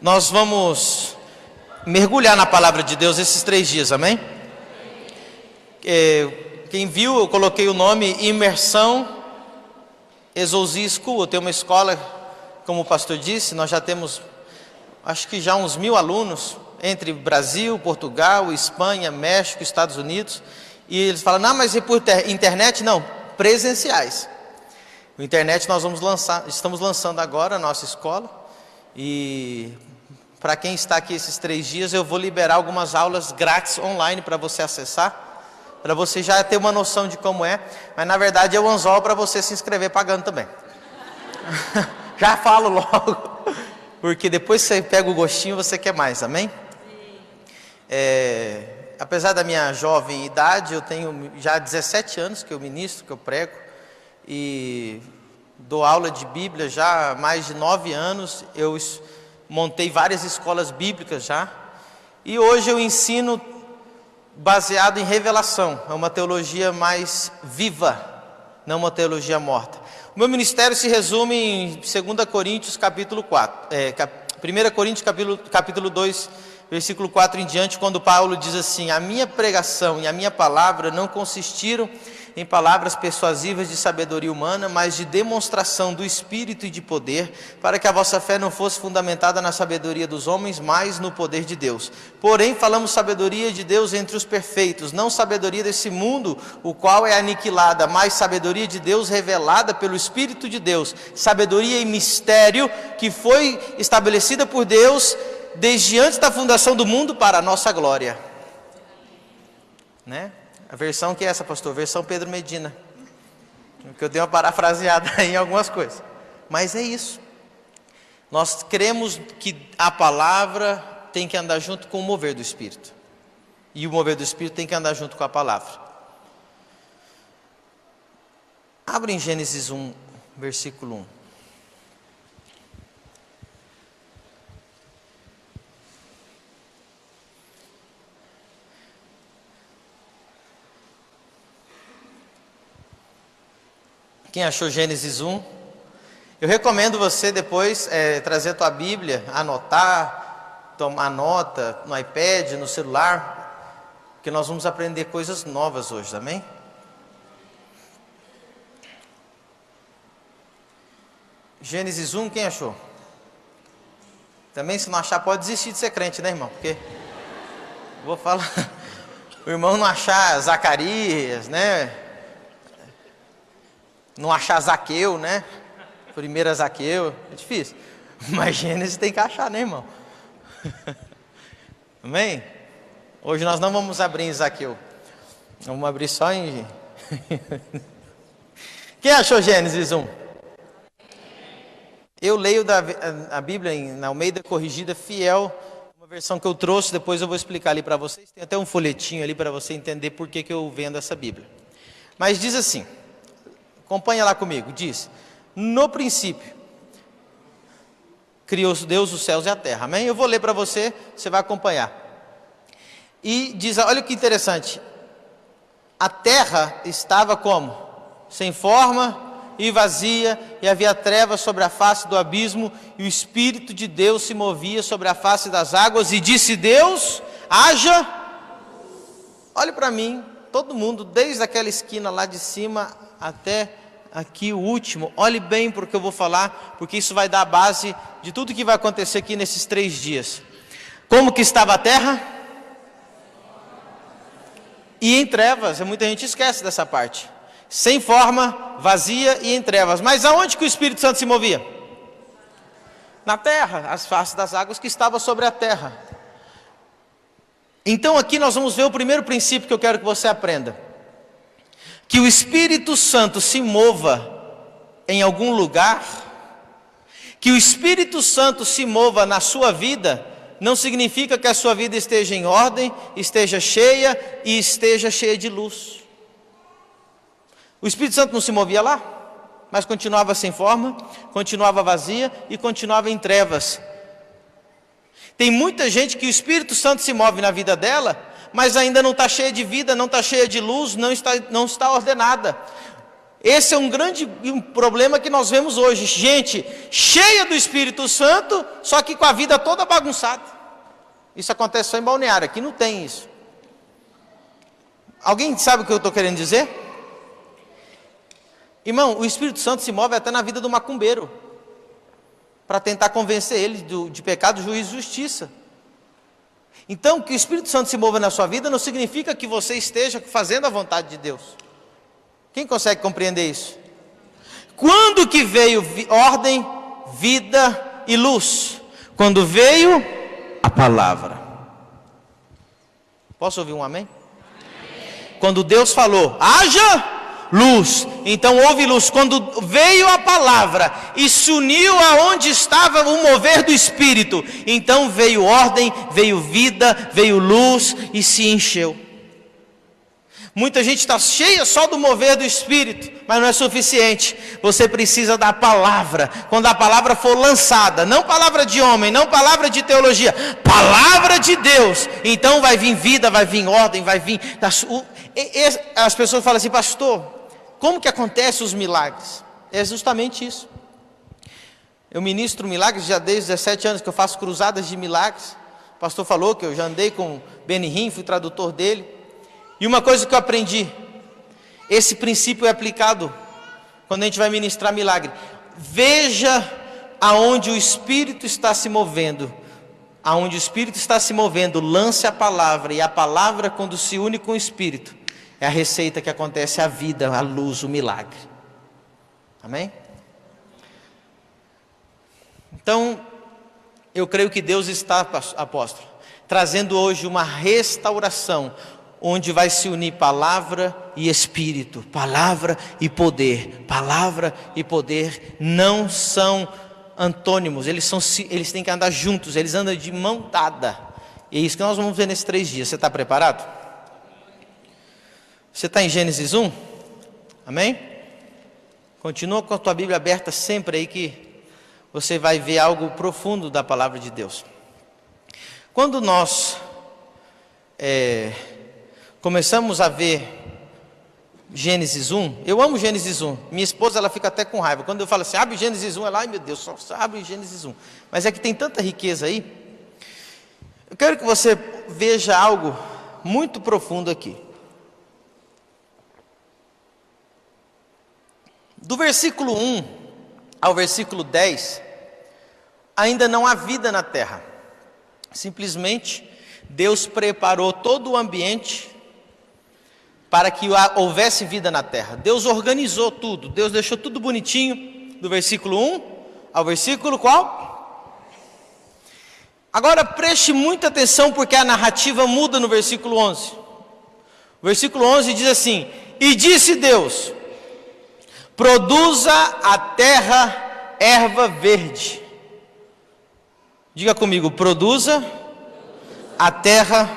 Nós vamos mergulhar na palavra de Deus esses 3 dias, amém? Quem viu, eu coloquei o nome Imersão Exousia School. Eu tenho uma escola, como o pastor disse, nós já temos, acho que já uns 1000 alunos, entre Brasil, Portugal, Espanha, México, Estados Unidos. E eles falam, não, mas é por internet? Não, presenciais. O internet nós vamos lançar, estamos lançando agora a nossa escola. E para quem está aqui esses 3 dias, eu vou liberar algumas aulas grátis online para você acessar, para você já ter uma noção de como é. Mas na verdade é o anzol para você se inscrever pagando também. Já falo logo, porque depois você pega o gostinho, você quer mais, amém? Apesar da minha jovem idade, eu tenho já 17 anos que eu ministro, que eu prego, e dou aula de Bíblia já há mais de 9 anos, eu montei várias escolas bíblicas já, e hoje eu ensino baseado em revelação, é uma teologia mais viva, não uma teologia morta. O meu ministério se resume em 2 Coríntios capítulo 4, 1 Coríntios capítulo 2, versículo 4 em diante, quando Paulo diz assim: a minha pregação e a minha palavra não consistiram em palavras persuasivas de sabedoria humana, mas de demonstração do Espírito e de poder, para que a vossa fé não fosse fundamentada na sabedoria dos homens, mas no poder de Deus. Porém, falamos sabedoria de Deus entre os perfeitos, não sabedoria desse mundo, o qual é aniquilada, mas sabedoria de Deus revelada pelo Espírito de Deus, sabedoria e mistério que foi estabelecida por Deus desde antes da fundação do mundo para a nossa glória. Né? A versão que é essa, pastor? Versão Pedro Medina. Porque eu dei uma parafraseada aí em algumas coisas. Mas é isso. Nós cremos que a palavra tem que andar junto com o mover do Espírito. E o mover do Espírito tem que andar junto com a palavra. Abre em Gênesis 1, versículo 1. Quem achou Gênesis 1? Eu recomendo você depois trazer a tua Bíblia, anotar, tomar nota no iPad, no celular, porque nós vamos aprender coisas novas hoje, amém? Gênesis 1, quem achou? Também, se não achar, pode desistir de ser crente, né, irmão? Porque vou falar, o irmão não achar Zacarias, né? Não achar Zaqueu, né? Primeira Zaqueu, é difícil. Mas Gênesis tem que achar, né, irmão? Amém? Hoje nós não vamos abrir em Zaqueu. Vamos abrir só em... Quem achou Gênesis 1? Eu leio a Bíblia na Almeida Corrigida Fiel, uma versão que eu trouxe, depois eu vou explicar ali para vocês. Tem até um folhetinho ali para você entender por que eu vendo essa Bíblia. Mas diz assim... Acompanha lá comigo, diz: no princípio criou Deus os céus e a terra, amém? Eu vou ler para você, você vai acompanhar. E diz, olha que interessante, a terra estava como? Sem forma e vazia, e havia trevas sobre a face do abismo, e o Espírito de Deus se movia sobre a face das águas, e disse Deus, haja. Olhe para mim, todo mundo, desde aquela esquina lá de cima até aqui o último, olhe bem para o que eu vou falar, porque isso vai dar a base de tudo que vai acontecer aqui nesses 3 dias. Como que estava a terra? E em trevas, muita gente esquece dessa parte. Sem forma, vazia e em trevas. Mas aonde que o Espírito Santo se movia? Na terra, as faces das águas que estavam sobre a terra. Então aqui nós vamos ver o primeiro princípio que eu quero que você aprenda. Que o Espírito Santo se mova em algum lugar, que o Espírito Santo se mova na sua vida, não significa que a sua vida esteja em ordem, esteja cheia e esteja cheia de luz. O Espírito Santo não se movia lá, mas continuava sem forma, continuava vazia e continuava em trevas. Tem muita gente que o Espírito Santo se move na vida dela, mas ainda não está cheia de vida, não está cheia de luz, não está ordenada. Esse é um grande problema que nós vemos hoje. Gente cheia do Espírito Santo, só que com a vida toda bagunçada. Isso acontece só em Balneário, aqui não tem isso. Alguém sabe o que eu estou querendo dizer? Irmão, o Espírito Santo se move até na vida do macumbeiro, para tentar convencer ele de pecado, juízo e justiça. Então, que o Espírito Santo se mova na sua vida não significa que você esteja fazendo a vontade de Deus. Quem consegue compreender isso? Quando que veio ordem, vida e luz? Quando veio a palavra. Posso ouvir um amém? Quando Deus falou, haja luz, então houve luz. Quando veio a palavra e se uniu aonde estava o mover do Espírito, então veio ordem, veio vida, veio luz e se encheu. Muita gente está cheia só do mover do Espírito, mas não é suficiente. Você precisa da palavra. Quando a palavra for lançada, não palavra de homem, não palavra de teologia, palavra de Deus, então vai vir vida, vai vir ordem, vai vir... As pessoas falam assim, pastor, como que acontecem os milagres? É justamente isso. Eu ministro milagres já desde 17 anos que eu faço cruzadas de milagres. O pastor falou que eu já andei com Benihim, fui tradutor dele. E uma coisa que eu aprendi, esse princípio é aplicado quando a gente vai ministrar milagre. Veja aonde o Espírito está se movendo. Aonde o Espírito está se movendo, lance a palavra. E a palavra, quando se une com o Espírito, é a receita que acontece, a vida, a luz, o milagre. Amém? Então, eu creio que Deus está, apóstolo, trazendo hoje uma restauração, onde vai se unir palavra e Espírito, palavra e poder. Palavra e poder não são antônimos, eles têm que andar juntos, eles andam de mão dada. E é isso que nós vamos ver nesses 3 dias. Você está preparado? Você está em Gênesis 1? Amém? Continua com a tua Bíblia aberta sempre aí, que você vai ver algo profundo da palavra de Deus. Quando nós começamos a ver Gênesis 1, eu amo Gênesis 1, minha esposa ela fica até com raiva, quando eu falo assim, abre Gênesis 1, ela, ai meu Deus, só abre Gênesis 1, mas é que tem tanta riqueza aí. Eu quero que você veja algo muito profundo aqui. Do versículo 1 ao versículo 10, ainda não há vida na terra, simplesmente Deus preparou todo o ambiente para que houvesse vida na terra. Deus organizou tudo, Deus deixou tudo bonitinho, do versículo 1 ao versículo qual? Agora preste muita atenção, porque a narrativa muda no versículo 11. O versículo 11 diz assim, e disse Deus, produza a terra erva verde. Diga comigo, produza a terra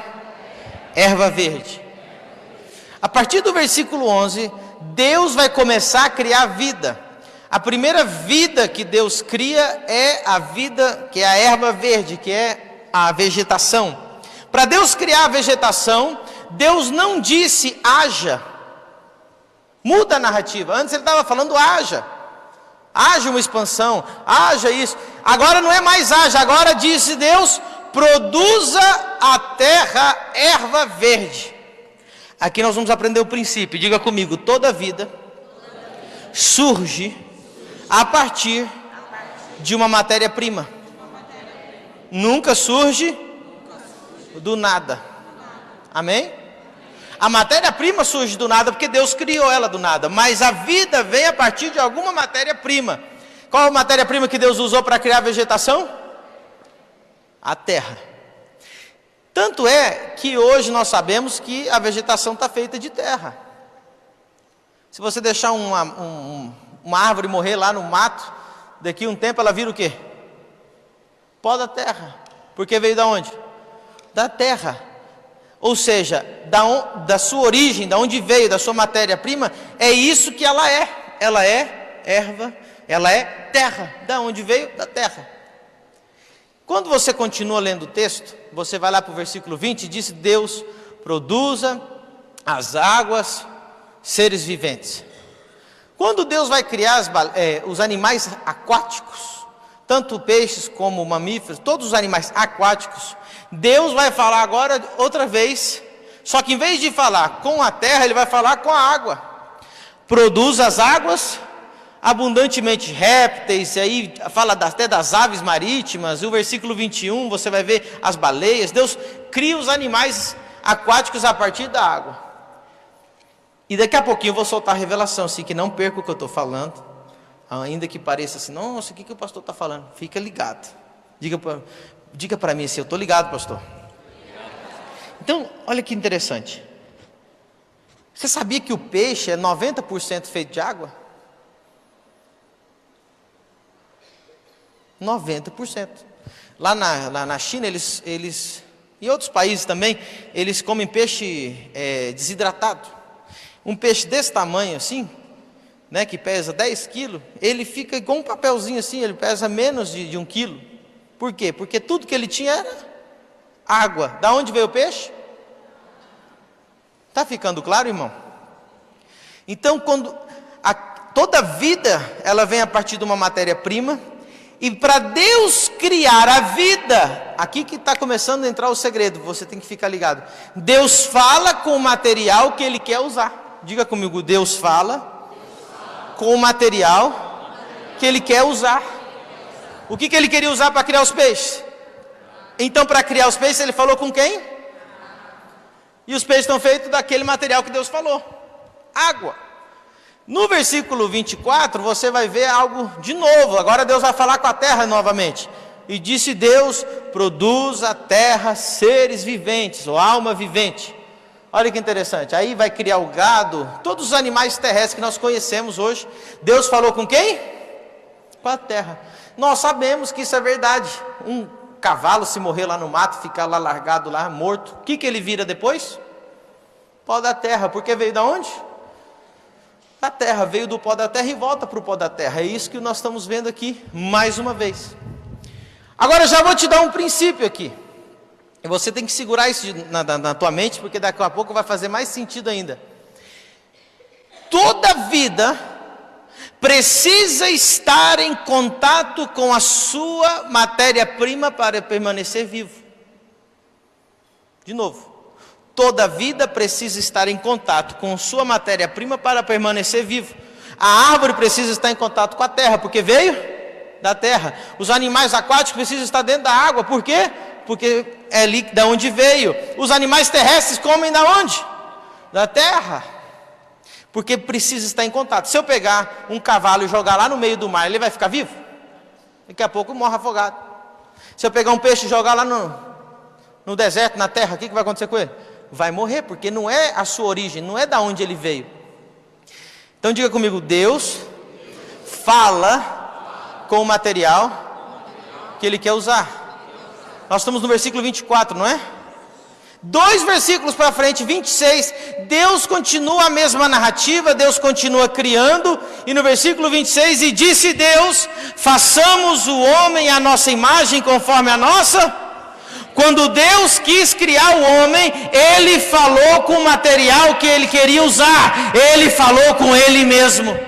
erva verde. A partir do versículo 11, Deus vai começar a criar vida. A primeira vida que Deus cria é a vida, que é a erva verde, que é a vegetação. Para Deus criar a vegetação, Deus não disse haja. Muda a narrativa. Antes ele estava falando haja uma expansão, haja isso. Agora não é mais haja, agora disse Deus, produza a terra erva verde. Aqui nós vamos aprender o princípio. Diga comigo, toda vida surge a partir de uma matéria-prima. Nunca surge do nada. Amém? A matéria-prima surge do nada porque Deus criou ela do nada, mas a vida vem a partir de alguma matéria-prima. Qual a matéria-prima que Deus usou para criar a vegetação? A terra. Tanto é que hoje nós sabemos que a vegetação está feita de terra. Se você deixar uma árvore morrer lá no mato, daqui a um tempo ela vira o quê? Pó da terra. Porque veio da onde? Da terra. Ou seja, da sua origem, da onde veio, da sua matéria-prima, é isso que ela é. Ela é erva, ela é terra. Da onde veio? Da terra. Quando você continua lendo o texto, você vai lá para o versículo 20 e diz, Deus produza as águas, seres viventes. Quando Deus vai criar os animais aquáticos, tanto peixes como mamíferos, todos os animais aquáticos, Deus vai falar agora outra vez, só que em vez de falar com a terra, Ele vai falar com a água. Produz as águas abundantemente répteis, e aí fala até das aves marítimas, e o versículo 21, você vai ver as baleias. Deus cria os animais aquáticos a partir da água. E daqui a pouquinho eu vou soltar a revelação, assim, que não perca o que eu estou falando, ainda que pareça assim, nossa, o que o pastor está falando? Fica ligado, diga para mim assim, eu estou ligado, pastor. Então, olha que interessante, você sabia que o peixe é 90% feito de água? 90%. Lá na China, eles e outros países também, eles comem peixe desidratado. Um peixe desse tamanho assim, né, que pesa 10 quilos, ele fica igual um papelzinho assim, ele pesa menos de 1 quilo. Por quê? Porque tudo que ele tinha era água. Da onde veio o peixe? Está ficando claro, irmão? Então, toda vida, ela vem a partir de uma matéria-prima, e para Deus criar a vida, aqui que está começando a entrar o segredo, você tem que ficar ligado. Deus fala com o material que Ele quer usar. Diga comigo, Deus fala com o material que Ele quer usar. O que Ele queria usar para criar os peixes? Então, para criar os peixes, Ele falou com quem? E os peixes estão feitos daquele material que Deus falou, água. No versículo 24, você vai ver algo de novo. Agora Deus vai falar com a terra novamente. E disse Deus, produz a terra seres viventes, ou alma vivente. Olha que interessante, aí vai criar o gado, todos os animais terrestres que nós conhecemos hoje. Deus falou com quem? Com a terra. Nós sabemos que isso é verdade. Um cavalo, se morrer lá no mato, ficar lá largado lá, morto, o que ele vira depois? Pó da terra, porque veio da onde? Da terra, veio do pó da terra e volta para o pó da terra. É isso que nós estamos vendo aqui, mais uma vez. Agora já vou te dar um princípio aqui. E você tem que segurar isso na tua mente, porque daqui a pouco vai fazer mais sentido ainda. Toda vida precisa estar em contato com a sua matéria-prima para permanecer vivo. De novo. Toda vida precisa estar em contato com sua matéria-prima para permanecer vivo. A árvore precisa estar em contato com a terra, porque veio da terra. Os animais aquáticos precisam estar dentro da água, por quê? Porque é ali da onde veio. Os animais terrestres comem da onde? Da terra. Porque precisa estar em contato. Se eu pegar um cavalo e jogar lá no meio do mar, ele vai ficar vivo? Daqui a pouco morre afogado. Se eu pegar um peixe e jogar lá no deserto, na terra, o que vai acontecer com ele? Vai morrer, porque não é a sua origem, não é da onde ele veio. Então diga comigo, Deus fala com o material que Ele quer usar. Nós estamos no versículo 24, não é? 2 versículos para frente, 26, Deus continua a mesma narrativa, Deus continua criando, e no versículo 26, e disse Deus, façamos o homem à nossa imagem, conforme a nossa. Quando Deus quis criar o homem, Ele falou com o material que Ele queria usar, Ele falou com Ele mesmo.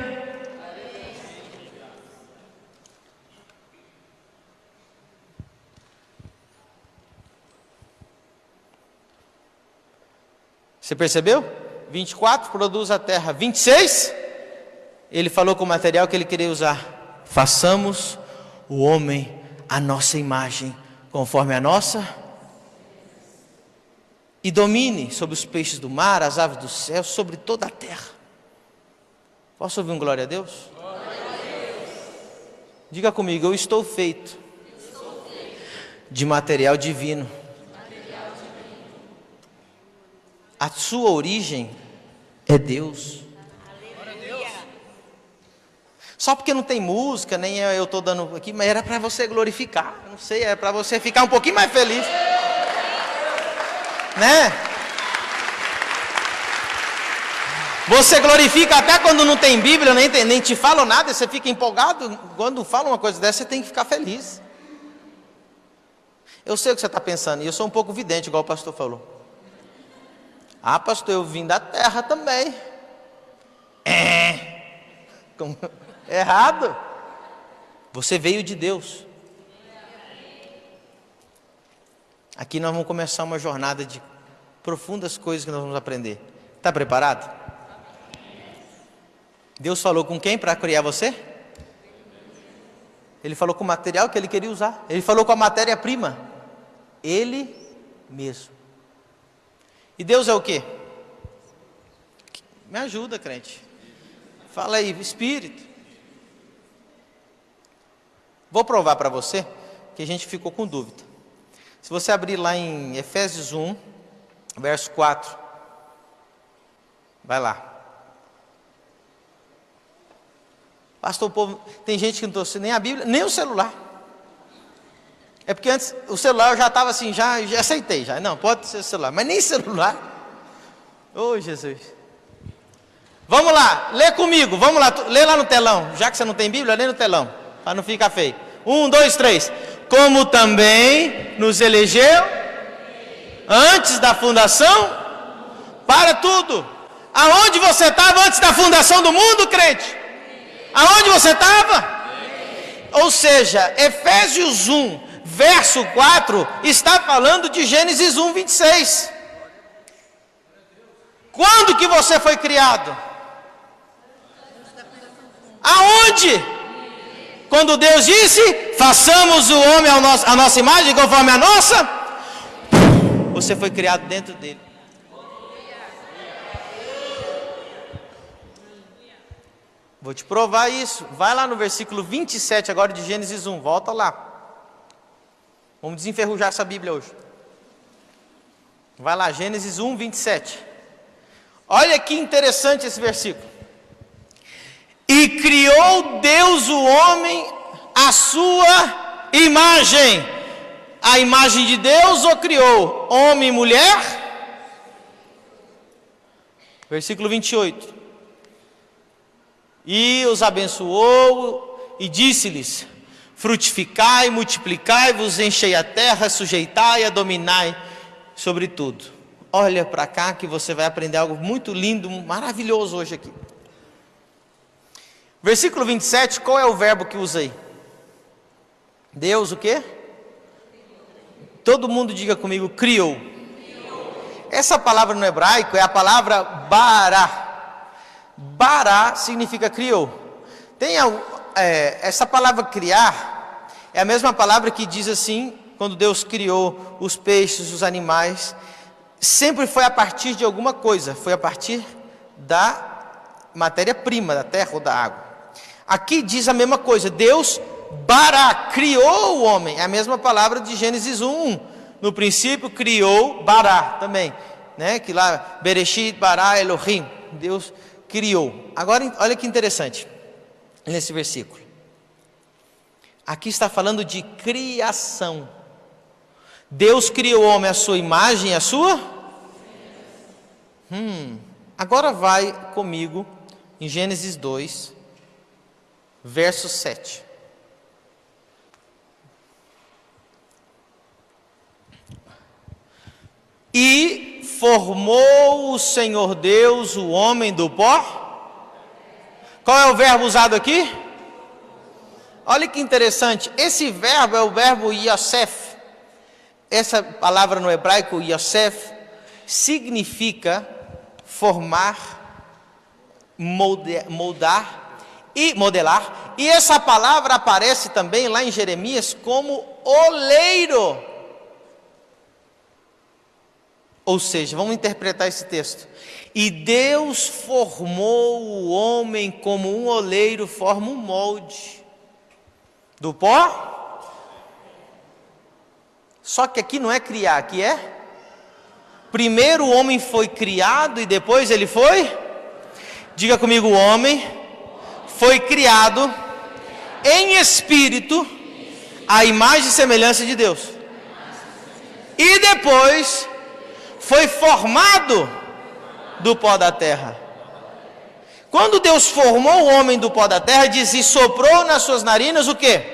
Você percebeu? 24, produz a terra. 26, Ele falou com o material que Ele queria usar. Façamos o homem à nossa imagem, conforme a nossa, e domine sobre os peixes do mar, as aves do céu, sobre toda a terra. Posso ouvir um glória a Deus? Glória a Deus. Diga comigo, eu estou feito de material divino. A sua origem é Deus. Só porque não tem música, nem eu estou dando aqui, mas era para você glorificar, não sei, era para você ficar um pouquinho mais feliz. Né? Você glorifica até quando não tem Bíblia, nem te falam nada, você fica empolgado. Quando fala uma coisa dessa, você tem que ficar feliz. Eu sei o que você está pensando, e eu sou um pouco vidente, igual o pastor falou. Ah, pastor, eu vim da terra também. Errado. Você veio de Deus. Aqui nós vamos começar uma jornada de profundas coisas que nós vamos aprender. Está preparado? Deus falou com quem para criar você? Ele falou com o material que ele queria usar. Ele falou com a matéria-prima. Ele mesmo. E Deus é o quê? Me ajuda, crente. Fala aí, Espírito. Vou provar para você que a gente ficou com dúvida. Se você abrir lá em Efésios 1, verso 4. Vai lá. Pastor, o povo, tem gente que não trouxe nem a Bíblia, nem o celular. É porque antes, o celular eu já estava assim, já aceitei, já. Não, pode ser o celular, mas nem celular. Oh, Jesus. Vamos lá, lê comigo, vamos lá, lê lá no telão. Já que você não tem Bíblia, lê no telão, para não ficar feio. 1, 2, 3. Como também nos elegeu antes da fundação, para tudo. Aonde você estava antes da fundação do mundo, crente? Aonde você estava? Ou seja, Efésios 1, verso 4, está falando de Gênesis 1, 26. Quando que você foi criado? Aonde? Quando Deus disse, façamos o homem a nossa imagem, conforme a nossa, você foi criado dentro dele. Vou te provar isso. Vai lá no versículo 27 agora de Gênesis 1. Volta lá. Vamos desenferrujar essa Bíblia hoje. Vai lá, Gênesis 1, 27. Olha que interessante esse versículo. E criou Deus o homem à sua imagem. A imagem de Deus o criou, homem e mulher. Versículo 28. E os abençoou e disse-lhes: frutificai, multiplicai-vos, enchei a terra, sujeitai e dominai sobre tudo. Olha para cá que você vai aprender algo muito lindo, maravilhoso hoje aqui. Versículo 27, qual é o verbo que usa aí? Deus o quê? Todo mundo diga comigo, criou. Essa palavra no hebraico é a palavra bará. Bará significa criou. Essa palavra criar é a mesma palavra que diz assim, quando Deus criou os peixes, os animais, sempre foi a partir de alguma coisa, foi a partir da matéria-prima, da terra ou da água. Aqui diz a mesma coisa, Deus bará, criou o homem, é a mesma palavra de Gênesis 1, no princípio criou bará também, né? Que lá, Bereshit bará Elohim, Deus criou. Agora, olha que interessante, nesse versículo. Aqui está falando de criação. Deus criou o homem à sua imagem e à sua? Agora vai comigo em Gênesis 2, verso 7. E formou o Senhor Deus o homem do pó. Qual é o verbo usado aqui? Olha que interessante, esse verbo é o verbo Yosef. Essa palavra no hebraico, Yosef, significa formar, moldar e modelar. E essa palavra aparece também lá em Jeremias como oleiro. Ou seja, vamos interpretar esse texto. E Deus formou o homem como um oleiro forma um molde do pó. Só que aqui não é criar, aqui é primeiro o homem foi criado e depois ele foi, diga comigo, o homem foi criado em espírito à imagem e semelhança de Deus. E depois foi formado do pó da terra. Quando Deus formou o homem do pó da terra, diz, e soprou nas suas narinas o quê?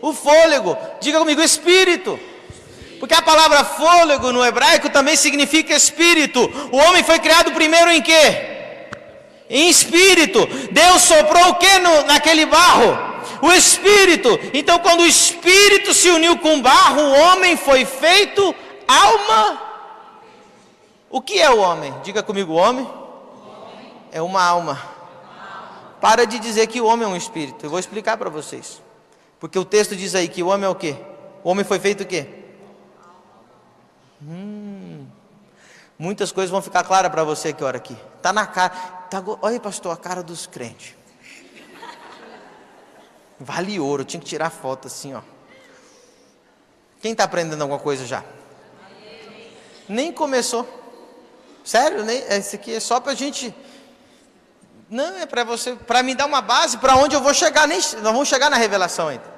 O fôlego. Diga comigo, espírito. Porque a palavra fôlego no hebraico também significa espírito. O homem foi criado primeiro em quê? Em espírito. Deus soprou o que naquele barro? O espírito. Então quando o espírito se uniu com o barro, o homem foi feito alma. O que é o homem? Diga comigo, o homem é uma alma. Para de dizer que o homem é um espírito. Eu vou explicar para vocês. Porque o texto diz aí que o homem é o quê? O homem foi feito o quê? Muitas coisas vão ficar claras para você que hora aqui. Está na cara. Olha, pastor, a cara dos crentes. Vale ouro. Eu tinha que tirar foto assim, ó. Quem está aprendendo alguma coisa já? Nem começou. Sério? Esse aqui é só para a gente... Não, é para você, para me dar uma base para onde eu vou chegar. Nós vamos chegar na revelação ainda.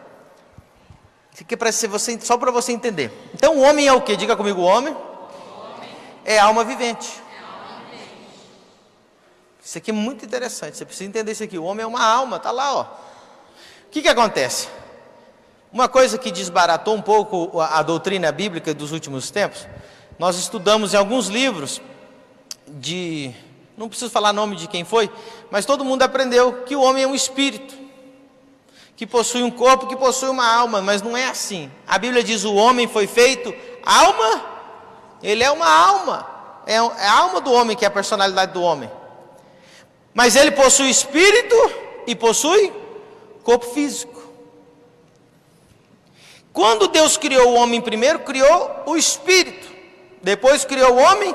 Isso aqui é para você, só para você entender. Então o homem é o que? Diga comigo, o homem é alma vivente. Isso aqui é muito interessante. Você precisa entender isso aqui. O homem é uma alma, está lá, ó. O que acontece? Uma coisa que desbaratou um pouco a doutrina bíblica dos últimos tempos. Nós estudamos em alguns livros não preciso falar nome de quem foi, mas todo mundo aprendeu que o homem é um espírito, que possui um corpo, que possui uma alma, mas não é assim. A Bíblia diz: o homem foi feito alma, ele é uma alma, é a alma do homem que é a personalidade do homem, mas ele possui espírito e possui corpo físico. Quando Deus criou o homem primeiro, criou o espírito, depois criou o homem,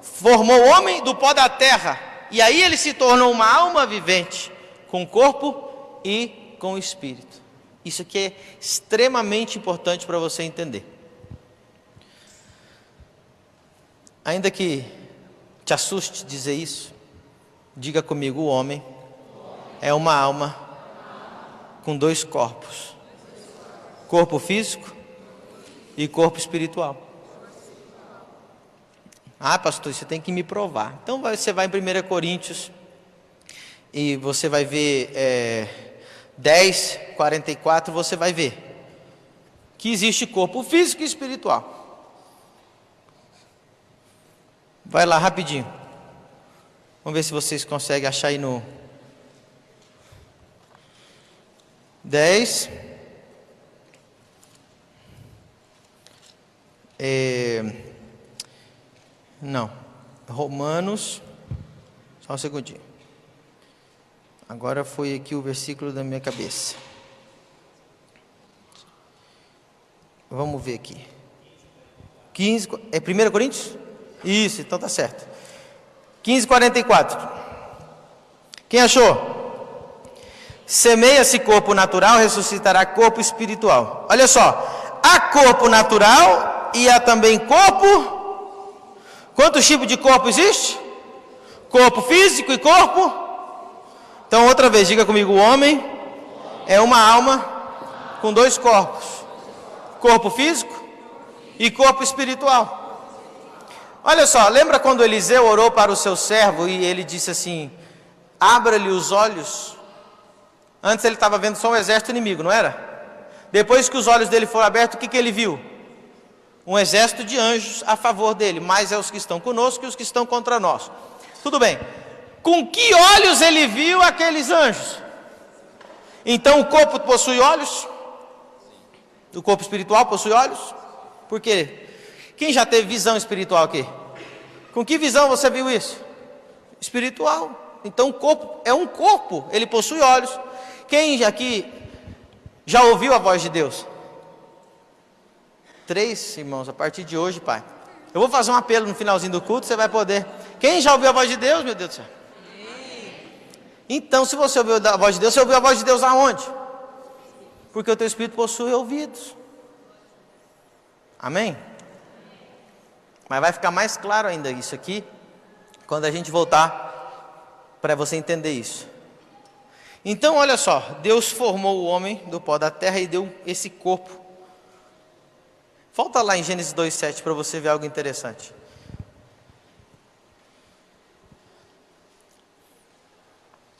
formou o homem do pó da terra, e aí ele se tornou uma alma vivente, com corpo e com espírito. Isso aqui é extremamente importante para você entender. Ainda que te assuste dizer isso, diga comigo: o homem é uma alma com dois corpos, corpo físico e corpo espiritual. Ah, pastor, você tem que me provar. Então você vai em 1 Coríntios e você vai ver 10, 44, você vai ver que existe corpo físico e espiritual. Vai lá rapidinho. Vamos ver se vocês conseguem achar aí no 10. Não, Romanos, só um segundinho, agora foi aqui o versículo da minha cabeça, vamos ver aqui, 15, é 1 Coríntios? Isso, então tá certo, 15:44, quem achou? Semeia-se corpo natural, ressuscitará corpo espiritual. Olha só, há corpo natural e há também corpo. Quantos tipos de corpo existe? Corpo físico e corpo? Então outra vez, diga comigo: o homem é uma alma com dois corpos, corpo físico e corpo espiritual. Olha só, lembra quando Eliseu orou para o seu servo e ele disse assim: abra-lhe os olhos? Antes ele estava vendo só um exército inimigo, não era? Depois que os olhos dele foram abertos, o que ele viu? Um exército de anjos a favor dele, mais é os que estão conosco que os que estão contra nós. Tudo bem. Com que olhos ele viu aqueles anjos? Então o corpo possui olhos? O corpo espiritual possui olhos? Por quê? Quem já teve visão espiritual aqui? Com que visão você viu isso? Espiritual. Então o corpo é um corpo, ele possui olhos. Quem aqui já ouviu a voz de Deus? 3 irmãos, a partir de hoje, pai. Eu vou fazer um apelo no finalzinho do culto, você vai poder. Quem já ouviu a voz de Deus, meu Deus do céu? Então, se você ouviu a voz de Deus, você ouviu a voz de Deus aonde? Porque o teu espírito possui ouvidos. Amém? Mas vai ficar mais claro ainda isso aqui, quando a gente voltar, para você entender isso. Então, olha só, Deus formou o homem do pó da terra e deu esse corpo. Volta lá em Gênesis 2:7 para você ver algo interessante.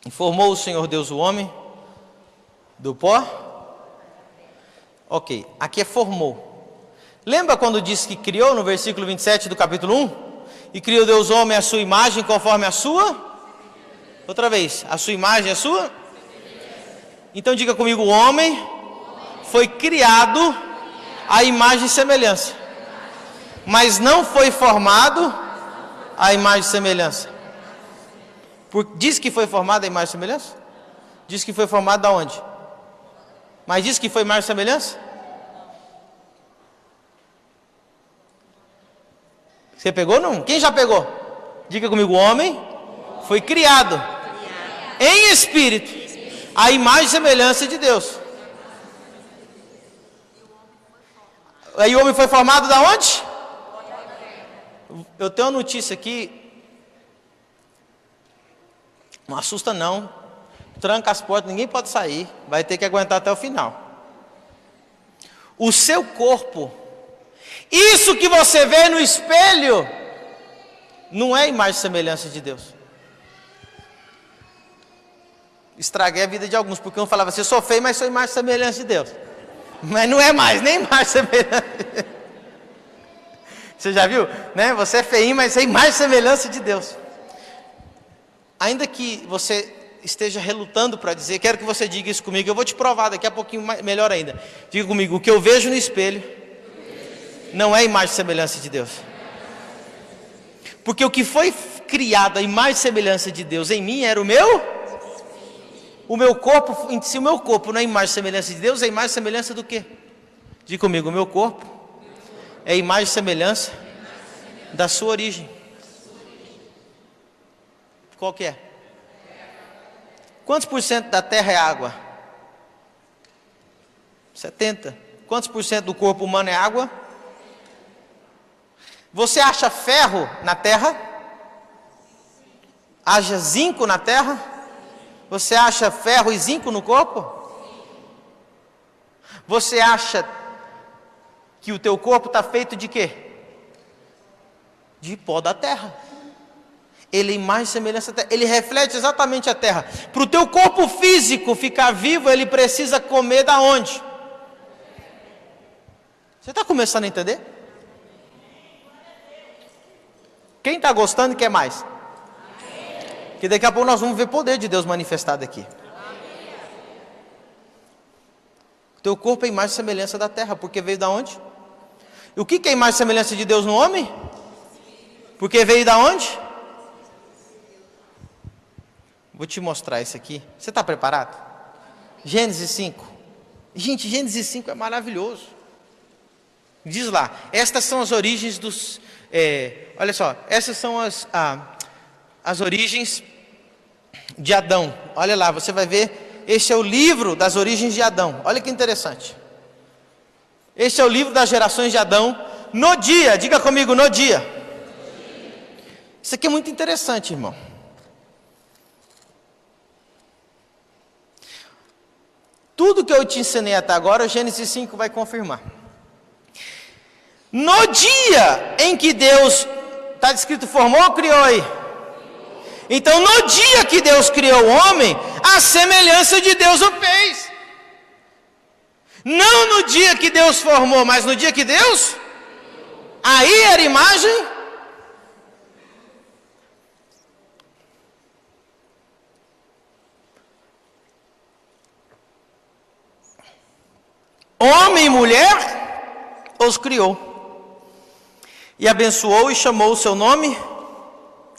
E formou o Senhor Deus o homem do pó. Ok, aqui é formou. Lembra quando disse que criou no versículo 27 do capítulo 1? E criou Deus o homem à sua imagem conforme a sua? Outra vez, a sua imagem é sua? Então diga comigo, o homem foi criado à imagem e semelhança, mas não foi formado à imagem e semelhança. Diz que foi formado à imagem e semelhança? Diz que foi formado da onde? Mas diz que foi imagem e semelhança? Você pegou não? Quem já pegou? Diga comigo, o homem foi criado em espírito à imagem e semelhança de Deus. Aí o homem foi formado da onde? Eu tenho uma notícia aqui. Não assusta não. Tranca as portas, ninguém pode sair. Vai ter que aguentar até o final. O seu corpo, isso que você vê no espelho, não é imagem e semelhança de Deus. Estraguei a vida de alguns, porque um falava assim, eu sou feio, mas sou imagem e semelhança de Deus. Mas não é mais, nem imagem e semelhança. Você já viu? Né? Você é feinho, mas é imagem e semelhança de Deus. Ainda que você esteja relutando para dizer, quero que você diga isso comigo, eu vou te provar daqui a pouquinho melhor ainda. Diga comigo, o que eu vejo no espelho não é imagem e semelhança de Deus. Porque o que foi criado a imagem e semelhança de Deus em mim era o meu corpo. Se o meu corpo não é imagem e semelhança de Deus, é imagem e semelhança do quê? Diga comigo, o meu corpo é imagem e semelhança da sua origem. Qual que é? Quantos por cento da terra é água? 70. Quantos por cento do corpo humano é água? Você acha ferro na terra? Acha zinco na terra? Você acha ferro e zinco no corpo? Você acha que o teu corpo está feito de quê? De pó da terra. Ele é imagem e semelhança da terra. Ele reflete exatamente a terra. Para o teu corpo físico ficar vivo, ele precisa comer da onde? Você está começando a entender? Quem está gostando e quer mais? Que daqui a pouco nós vamos ver o poder de Deus manifestado aqui. O teu corpo é imagem e semelhança da terra, porque veio da onde? E o que é imagem e semelhança de Deus no homem? Porque veio da onde? Vou te mostrar isso aqui. Você está preparado? Gênesis 5. Gente, Gênesis 5 é maravilhoso. Diz lá, estas são as origens dos... olha só, essas são as origens de Adão. Olha lá, você vai ver, este é o livro das origens de Adão. Olha que interessante. Este é o livro das gerações de Adão, no dia, diga comigo, no dia. Isso aqui é muito interessante, irmão. Tudo que eu te ensinei até agora, Gênesis 5 vai confirmar. No dia em que Deus, está escrito, formou ou criou aí? Então, no dia que Deus criou o homem, a semelhança de Deus o fez. Não no dia que Deus formou, mas no dia que Deus, aí era imagem. Homem e mulher os criou. E abençoou e chamou o seu nome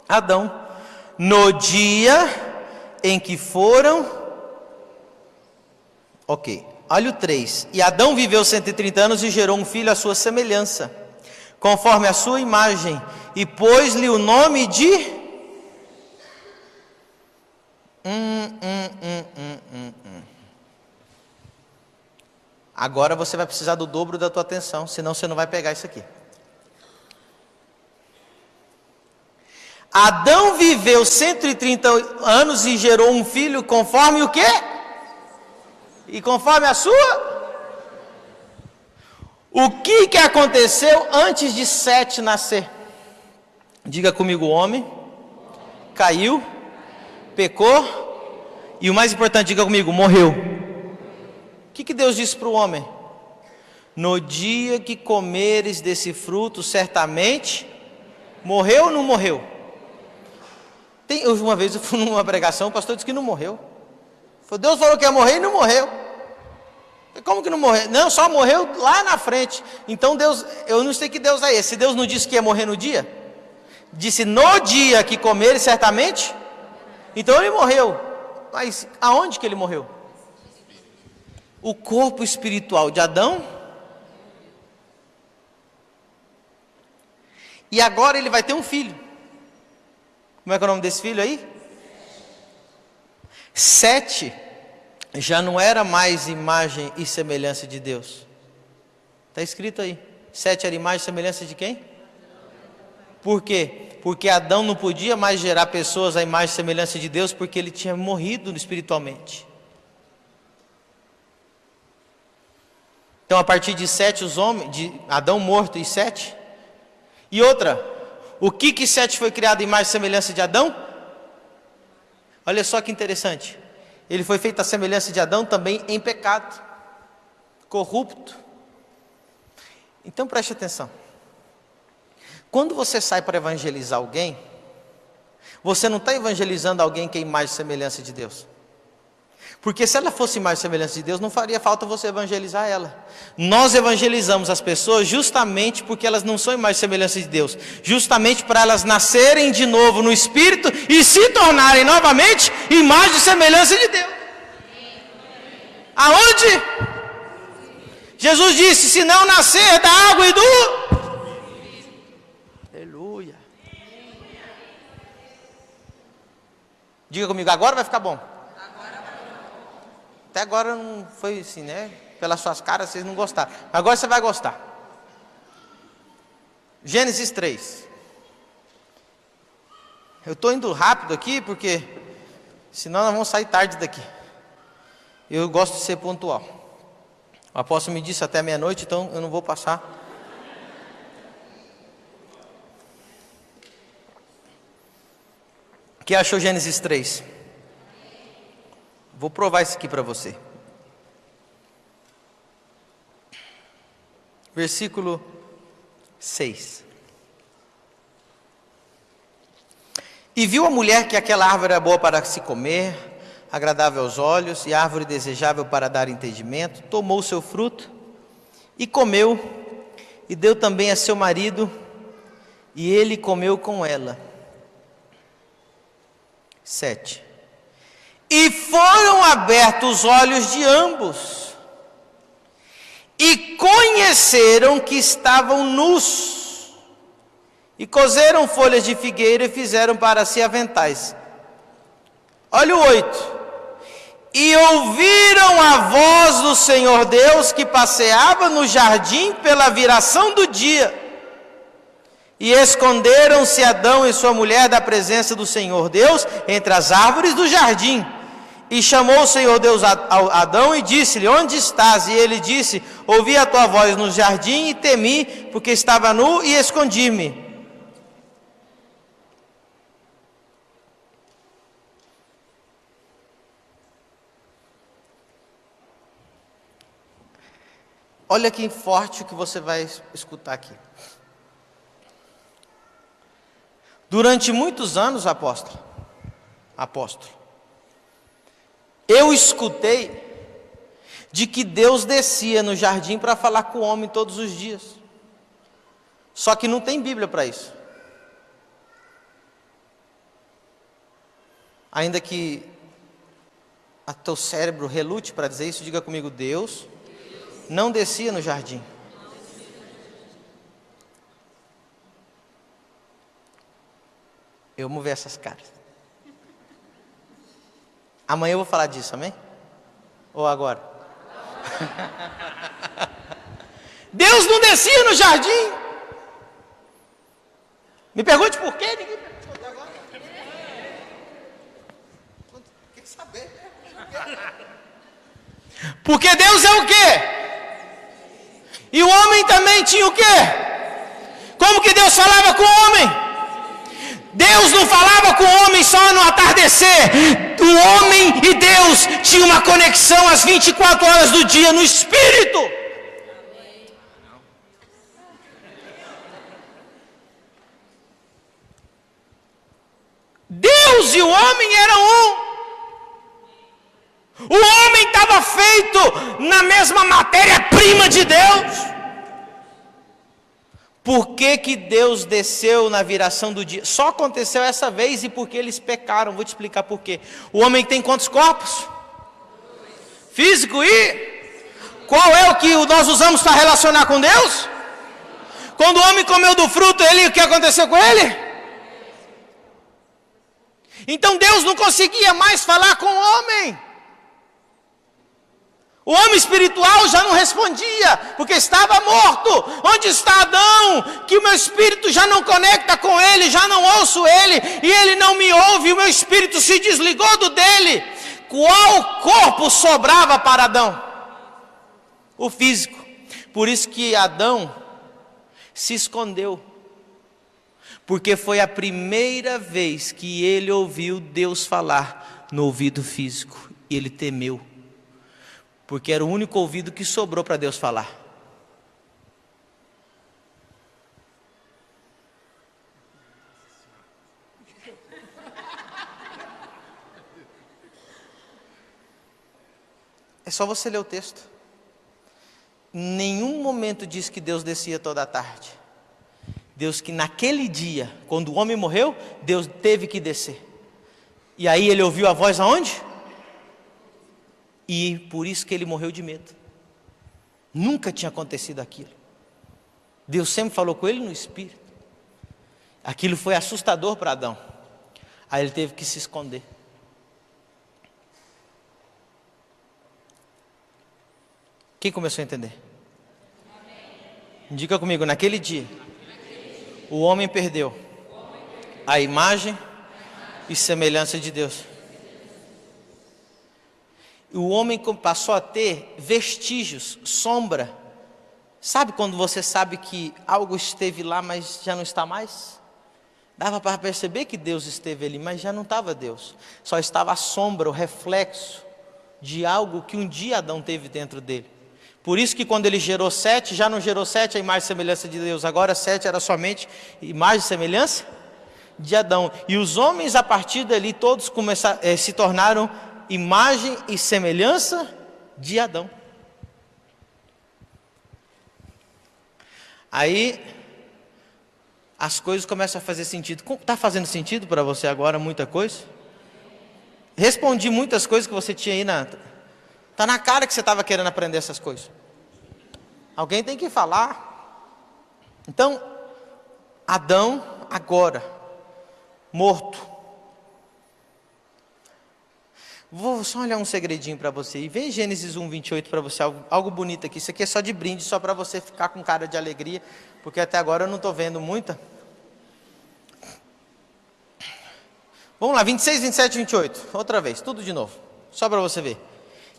Adão. No dia em que foram... Ok, olha o 3. E Adão viveu 130 anos e gerou um filho à sua semelhança, conforme a sua imagem, e pôs-lhe o nome de... Agora você vai precisar do dobro da tua atenção, senão você não vai pegar isso aqui. Adão viveu 130 anos e gerou um filho conforme o quê? E conforme a sua? O que aconteceu antes de Sete nascer? Diga comigo, o homem caiu, pecou, e o mais importante, diga comigo, morreu. O que Deus disse para o homem? No dia que comeres desse fruto, certamente morreu ou não morreu? Uma vez eu fui numa pregação, o pastor disse que não morreu. Deus falou que ia morrer e não morreu. Como que não morreu? Não, só morreu lá na frente. Então Deus, eu não sei que Deus é esse. Se Deus não disse que ia morrer no dia, disse no dia que comer, certamente, então ele morreu. Mas aonde que ele morreu? O corpo espiritual de Adão. E agora ele vai ter um filho. Como é que é o nome desse filho aí? Sete já não era mais imagem e semelhança de Deus. Está escrito aí. Sete era imagem e semelhança de quem? Por quê? Porque Adão não podia mais gerar pessoas à imagem e semelhança de Deus, porque ele tinha morrido espiritualmente. Então, a partir de Sete, os homens, de Adão morto e Sete. E outra, o que Sete foi criado à imagem e semelhança de Adão? Olha só que interessante. Ele foi feito à semelhança de Adão também em pecado, corrupto. Então preste atenção. Quando você sai para evangelizar alguém, você não está evangelizando alguém que é imagem e semelhança de Deus. Porque se ela fosse imagem e semelhança de Deus, não faria falta você evangelizar ela. Nós evangelizamos as pessoas justamente porque elas não são imagem e semelhança de Deus. Justamente para elas nascerem de novo no Espírito e se tornarem novamente imagem e semelhança de Deus. Aonde? Jesus disse, se não nascer da água e do... Aleluia. Diga comigo, agora vai ficar bom. Até agora não foi assim, né? Pelas suas caras vocês não gostaram. Agora você vai gostar. Gênesis 3. Eu estou indo rápido aqui porque senão nós vamos sair tarde daqui. Eu gosto de ser pontual. O apóstolo me disse até meia-noite, então eu não vou passar. O que achou Gênesis 3? Vou provar isso aqui para você. Versículo 6. E viu a mulher que aquela árvore era boa para se comer, agradável aos olhos, e árvore desejável para dar entendimento. Tomou o seu fruto e comeu, e deu também a seu marido, e ele comeu com ela. 7. E foram abertos os olhos de ambos, e conheceram que estavam nus, e coseram folhas de figueira e fizeram para si aventais. Olha o 8. E ouviram a voz do Senhor Deus que passeava no jardim pela viração do dia. E esconderam-se Adão e sua mulher da presença do Senhor Deus entre as árvores do jardim. E chamou o Senhor Deus a Adão e disse-lhe, onde estás? E ele disse, ouvi a tua voz no jardim e temi, porque estava nu e escondi-me. Olha que forte o que você vai escutar aqui. Durante muitos anos, apóstolo, eu escutei de que Deus descia no jardim para falar com o homem todos os dias. Só que não tem Bíblia para isso. Ainda que a teu cérebro relute para dizer isso, diga comigo, Deus não descia no jardim. Eu vou ver essas caras. Amanhã eu vou falar disso, amém? Ou agora? Deus não descia no jardim. Me pergunte por quê? Ninguém perguntou até agora. Quer saber? Porque Deus é o quê? E o homem também tinha o quê? Como que Deus falava com o homem? Deus não falava com o homem só no atardecer. O homem e Deus tinham uma conexão às 24 horas do dia no Espírito. Deus Deus e o homem eram um. O homem estava feito na mesma matéria-prima de Deus. Por que Deus desceu na viração do dia? Só aconteceu essa vez e porque eles pecaram. Vou te explicar por quê. O homem tem quantos corpos? Físico e... Qual é o que nós usamos para relacionar com Deus? Quando o homem comeu do fruto, o que aconteceu com ele? Então Deus não conseguia mais falar com o homem. O homem espiritual já não respondia, porque estava morto. Onde está Adão? Que o meu espírito já não conecta com ele, já não ouço ele, e ele não me ouve, e o meu espírito se desligou do dele. Qual corpo sobrava para Adão? O físico. Por isso que Adão se escondeu, porque foi a primeira vez que ele ouviu Deus falar no ouvido físico, e ele temeu. Porque era o único ouvido que sobrou para Deus falar. É só você ler o texto. Em nenhum momento diz que Deus descia toda a tarde. Deus que naquele dia, quando o homem morreu, Deus teve que descer. E aí ele ouviu a voz aonde? E por isso que ele morreu de medo. Nunca tinha acontecido aquilo. Deus sempre falou com ele no espírito. Aquilo foi assustador para Adão. Aí ele teve que se esconder. Quem começou a entender? Diga comigo, naquele dia, o homem perdeu a imagem e semelhança de Deus. O homem passou a ter vestígios, sombra. Sabe quando você sabe que algo esteve lá, mas já não está mais? Dava para perceber que Deus esteve ali, mas já não estava Deus. Só estava a sombra, o reflexo de algo que um dia Adão teve dentro dele. Por isso que quando ele gerou Sete, já não gerou Sete a imagem e semelhança de Deus. Agora Sete era somente imagem e semelhança de Adão. E os homens a partir dali todos se tornaram imagem e semelhança de Adão. Aí as coisas começam a fazer sentido. Está fazendo sentido para você agora muita coisa? Respondi muitas coisas que você tinha aí na... Está na cara que você estava querendo aprender essas coisas. Alguém tem que falar. Então, Adão agora, morto. Vou só olhar um segredinho para você. E vem Gênesis 1, 28 para você, algo bonito aqui. Isso aqui é só de brinde, só para você ficar com cara de alegria. Porque até agora eu não estou vendo muita. Vamos lá, 26, 27, 28. Outra vez, tudo de novo. Só para você ver.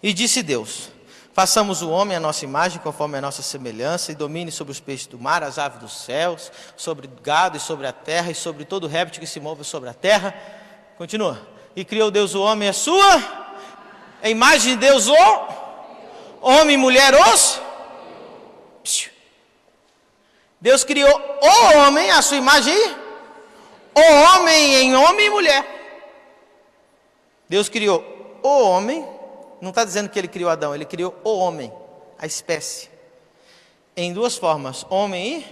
E disse Deus: façamos o homem à nossa imagem, conforme a nossa semelhança, e domine sobre os peixes do mar, as aves dos céus, sobre o gado e sobre a terra, e sobre todo réptil que se move sobre a terra. Continua. E criou Deus o homem à sua, a imagem de Deus o homem e mulher os. Deus criou o homem à sua imagem, o homem em homem e mulher. Deus criou o homem. Não está dizendo que ele criou Adão, ele criou o homem, a espécie, em duas formas, homem e...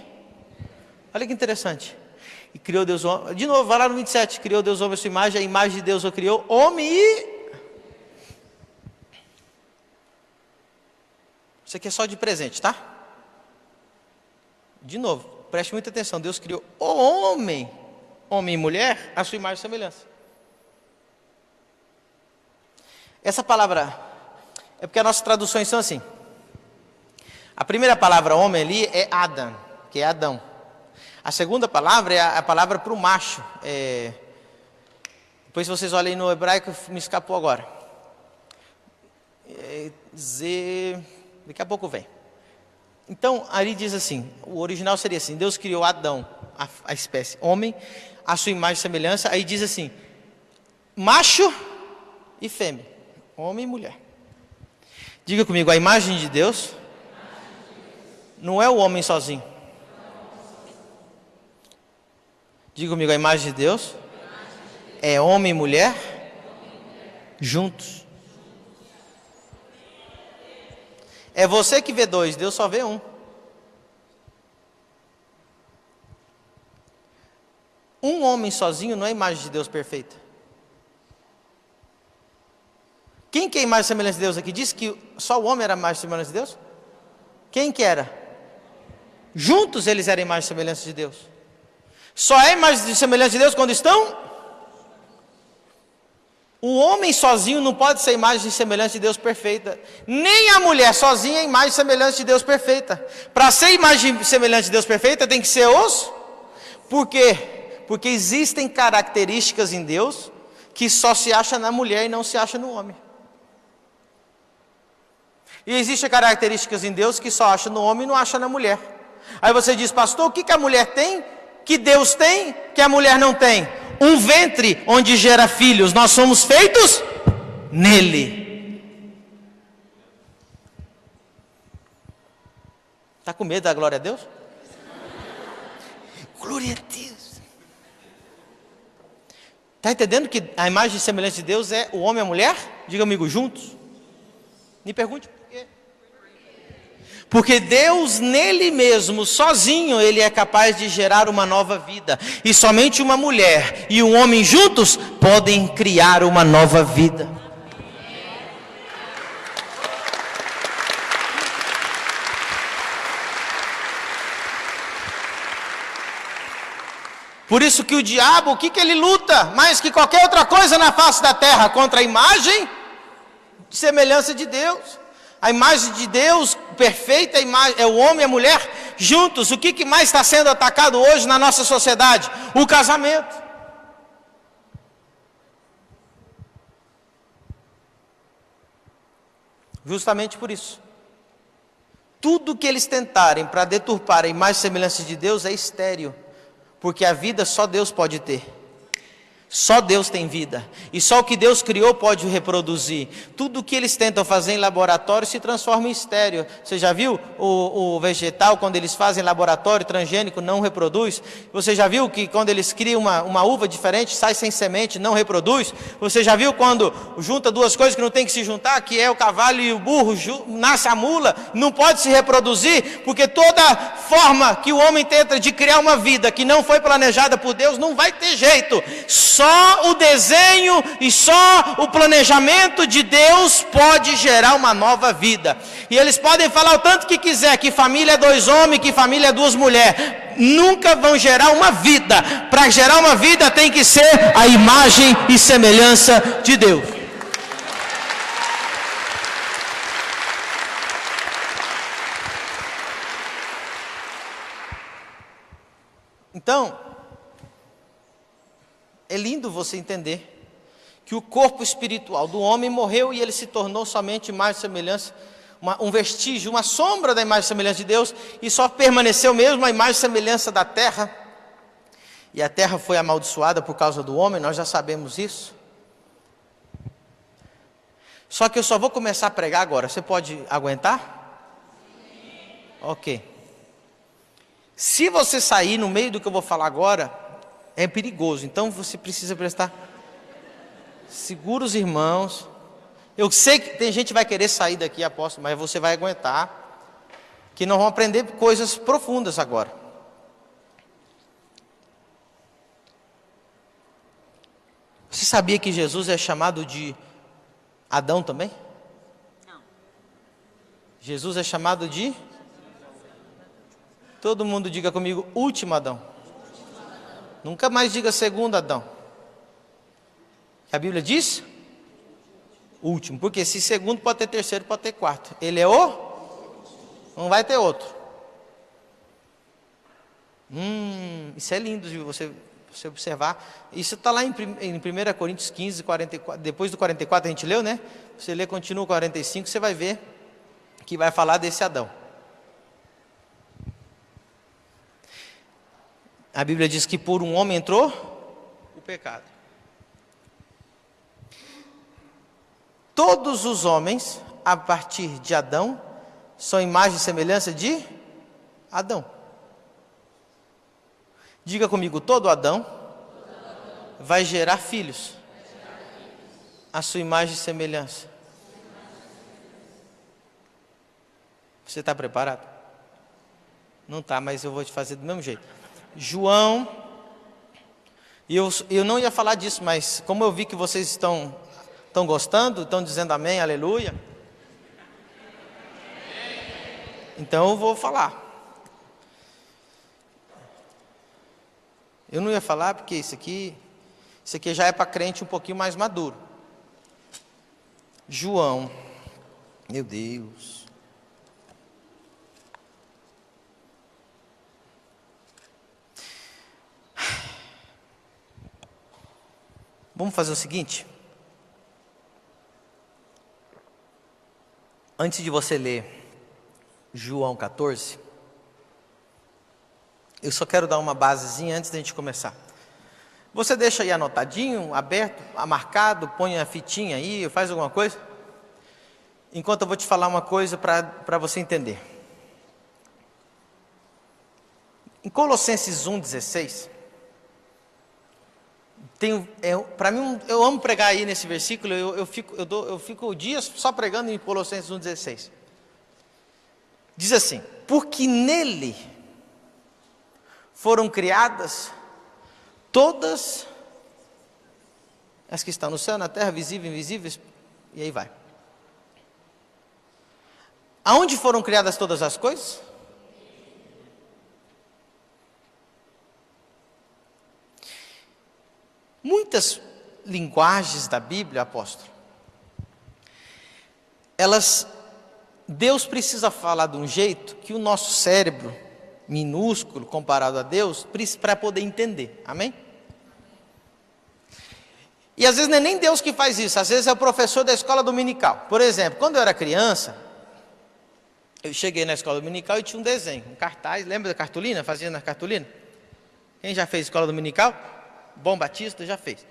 Olha que interessante. E criou Deus o homem, de novo, vai lá no 27, criou Deus o homem a sua imagem, a imagem de Deus o criou, homem e... Isso aqui é só de presente, tá? De novo, preste muita atenção, Deus criou o homem, homem e mulher, a sua imagem e semelhança. Essa palavra, é porque as nossas traduções são assim. A primeira palavra homem ali é Adam, que é Adão. A segunda palavra é a palavra para o macho. Depois vocês olhem no hebraico, me escapou agora. Daqui a pouco vem. Então, ali diz assim, o original seria assim, Deus criou Adão, a espécie, homem, a sua imagem e semelhança. Aí diz assim, macho e fêmea. Homem e mulher. Diga comigo, a imagem de Deus não é o homem sozinho. Diga comigo, a imagem de Deus é homem e mulher juntos. É você que vê dois, Deus só vê um. Um homem sozinho não é a imagem de Deus perfeita. Quem que é a imagem e semelhança de Deus aqui? Disse que só o homem era a imagem e semelhança de Deus? Quem que era? Juntos eles eram a imagem e semelhança de Deus. Só é a imagem e semelhança de Deus quando estão? O homem sozinho não pode ser a imagem e semelhança de Deus perfeita. Nem a mulher sozinha é a imagem e semelhança de Deus perfeita. Para ser a imagem e semelhança de Deus perfeita tem que ser os? Por quê? Porque existem características em Deus que só se acha na mulher e não se acha no homem. E existem características em Deus que só acha no homem e não acha na mulher. Aí você diz, pastor, o que a mulher tem, que Deus tem, que a mulher não tem? Um ventre onde gera filhos, nós somos feitos nele. Está com medo da glória a Deus? Glória a Deus. Está entendendo que a imagem e semelhança de Deus é o homem e a mulher? Diga amigo, juntos. Me pergunte por quê. Porque Deus nele mesmo, sozinho, ele é capaz de gerar uma nova vida. E somente uma mulher e um homem juntos podem criar uma nova vida. Por isso que o diabo, o que ele luta? Mais que qualquer outra coisa na face da terra, contra a imagem de semelhança de Deus. A imagem de Deus perfeita é o homem e a mulher juntos. O que mais está sendo atacado hoje na nossa sociedade? O casamento. Justamente por isso. Tudo que eles tentarem para deturpar a imagem e semelhança de Deus é estéril. Porque a vida só Deus pode ter. Só Deus tem vida. E só o que Deus criou pode reproduzir. Tudo que eles tentam fazer em laboratório se transforma em estéril. Você já viu o vegetal, quando eles fazem laboratório transgênico, não reproduz? Você já viu que quando eles criam uma uva diferente, sai sem semente, não reproduz? Você já viu quando junta duas coisas que não tem que se juntar, que é o cavalo e o burro, nasce a mula, não pode se reproduzir? Porque toda forma que o homem tenta de criar uma vida que não foi planejada por Deus, não vai ter jeito. Só o desenho e só o planejamento de Deus pode gerar uma nova vida. E eles podem falar o tanto que quiser, que família é 2 homens, que família é 2 mulheres. Nunca vão gerar uma vida. Para gerar uma vida tem que ser a imagem e semelhança de Deus. Então, é lindo você entender que o corpo espiritual do homem morreu e ele se tornou somente imagem e semelhança, um vestígio, uma sombra da imagem e semelhança de Deus, e só permaneceu mesmo a imagem e semelhança da terra. E a terra foi amaldiçoada por causa do homem, nós já sabemos isso. Só que eu só vou começar a pregar agora, você pode aguentar? Ok. Se você sair no meio do que eu vou falar agora, é perigoso, então você precisa prestar. Segura os irmãos. Eu sei que tem gente que vai querer sair daqui, apóstolo, mas você vai aguentar. Que nós vamos aprender coisas profundas agora. Você sabia que Jesus é chamado de Adão também? Não. Jesus é chamado de? Todo mundo diga comigo, último Adão. Nunca mais diga segundo Adão. A Bíblia diz? Último. Porque se segundo pode ter terceiro, pode ter quarto. Ele é o? Não vai ter outro. Isso é lindo de você observar. Isso está lá em 1 Coríntios 15, 44. Depois do 44 a gente leu, né? Você lê, continua o 45, você vai ver que vai falar desse Adão. A Bíblia diz que por um homem entrou o pecado. Todos os homens, a partir de Adão, são imagem e semelhança de Adão. Diga comigo, todo Adão vai gerar filhos, a sua imagem e semelhança. Você está preparado? Não está, mas eu vou te fazer do mesmo jeito. João, eu não ia falar disso, mas como eu vi que vocês estão gostando, estão dizendo amém, aleluia, então eu vou falar. Eu não ia falar porque isso aqui já é para crente um pouquinho mais maduro. João, meu Deus. Vamos fazer o seguinte. Antes de você ler João 14, eu só quero dar uma basezinha antes da gente começar. Você deixa aí anotadinho, aberto, marcado, põe a fitinha aí, faz alguma coisa? Enquanto eu vou te falar uma coisa para você entender. Em Colossenses 1,16, para mim, eu amo pregar aí nesse versículo, eu fico dias só pregando em Colossenses 1,16. Diz assim: porque nele foram criadas todas as que estão no céu, na terra, visíveis e invisíveis, e aí vai. Aonde foram criadas todas as coisas? Muitas linguagens da Bíblia, apóstolo, Deus precisa falar de um jeito que o nosso cérebro, minúsculo comparado a Deus, para poder entender, amém? E às vezes não é nem Deus que faz isso, às vezes é o professor da escola dominical. Por exemplo, quando eu era criança, eu cheguei na escola dominical e tinha um desenho, um cartaz, lembra da cartolina? Fazia na cartolina? Quem já fez escola dominical? Bom Batista já fez.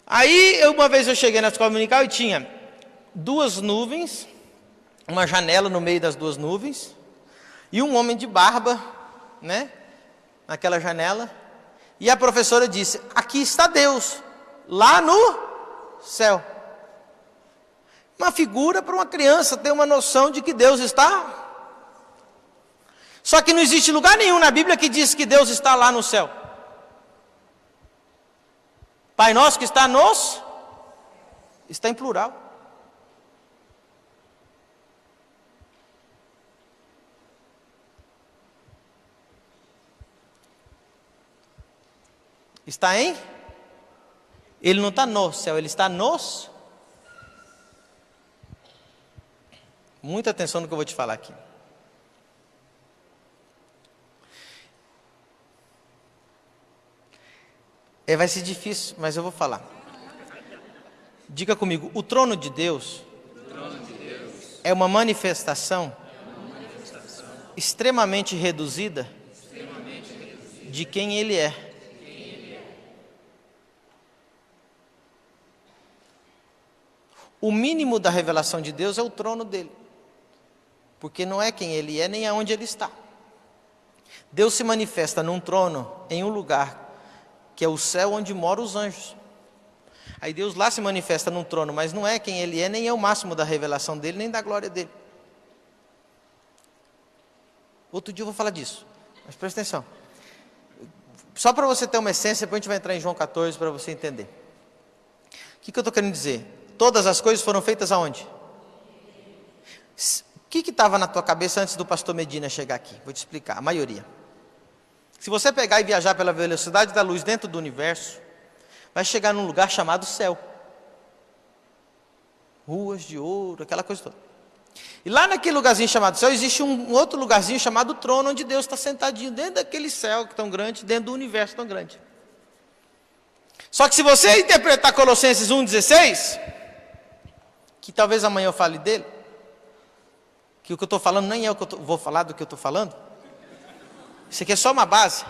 Aí, uma vez eu cheguei na escola dominical e tinha duas nuvens, uma janela no meio das duas nuvens, e um homem de barba, né, naquela janela, e a professora disse: aqui está Deus, lá no céu. Uma figura para uma criança ter uma noção de que Deus está. Só que não existe lugar nenhum na Bíblia que diz que Deus está lá no céu. Pai nosso que está está em plural. Está em? Ele não está no céu, ele está nos. Muita atenção no que eu vou te falar aqui. Vai ser difícil, mas eu vou falar. Diga comigo: o trono de Deus, é uma manifestação, extremamente reduzida de quem Ele é. O mínimo da revelação de Deus é o trono dele, porque não é quem Ele é nem aonde Ele está. Deus se manifesta num trono, em um lugar que é o céu onde moram os anjos. Aí Deus lá se manifesta num trono, mas não é quem Ele é, nem é o máximo da revelação dele, nem da glória dele. Outro dia eu vou falar disso, mas presta atenção. Só para você ter uma essência, depois a gente vai entrar em João 14 para você entender. O que eu estou querendo dizer? Todas as coisas foram feitas aonde? O que estava na tua cabeça antes do pastor Medina chegar aqui? Vou te explicar, a maioria. Se você pegar e viajar pela velocidade da luz dentro do universo, vai chegar num lugar chamado céu. Ruas de ouro, aquela coisa toda. E lá naquele lugarzinho chamado céu, existe um outro lugarzinho chamado trono, onde Deus está sentadinho dentro daquele céu tão grande, dentro do universo tão grande. Só que se você interpretar Colossenses 1,16, que talvez amanhã eu fale dele, que o que eu estou falando nem é o que eu vou falar do que eu estou falando, isso aqui é só uma base.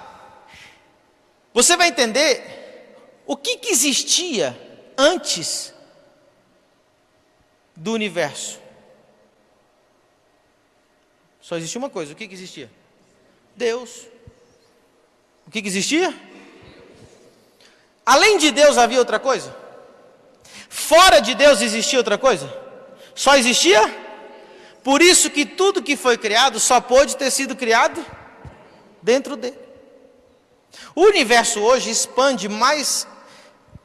Você vai entender o que existia antes do universo. Só existia uma coisa. O que existia? Deus. O que existia? Além de Deus havia outra coisa? Fora de Deus existia outra coisa? Só existia? Por isso que tudo que foi criado só pôde ter sido criado dentro dele. O universo hoje expande mais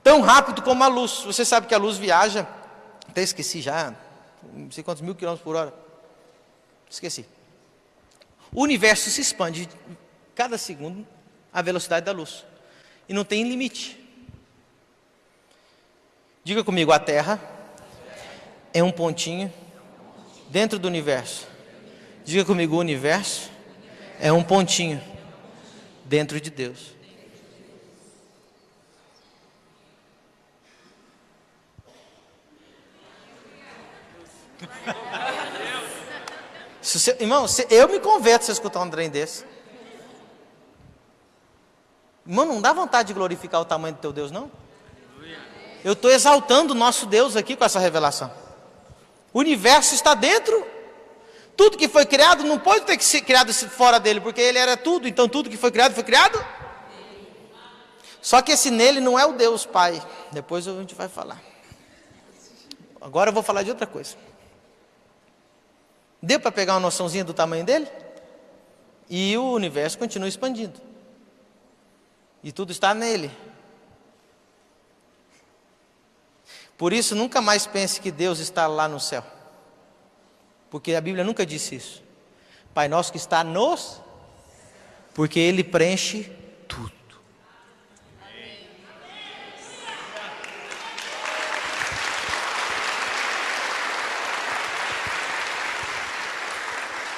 tão rápido como a luz. Você sabe que a luz viaja, até esqueci já, não sei quantos mil quilômetros por hora. Esqueci. O universo se expande cada segundo a velocidade da luz. E não tem limite. Diga comigo, a Terra é um pontinho dentro do universo. Diga comigo, o universo é um pontinho dentro de Deus. Irmão, eu me converto se eu escutar um trem desse. Irmão, não dá vontade de glorificar o tamanho do teu Deus, não? Eu estou exaltando o nosso Deus aqui com essa revelação. O universo está dentro. Tudo que foi criado não pode ter que ser criado fora dele, porque ele era tudo. Então tudo que foi criado. Só que esse nele não é o Deus Pai. Depois a gente vai falar. Agora eu vou falar de outra coisa. Deu para pegar uma noçãozinha do tamanho dele? E o universo continua expandindo. E tudo está nele. Por isso, nunca mais pense que Deus está lá no céu. Porque a Bíblia nunca disse isso. Pai nosso que está nos... Porque Ele preenche tudo.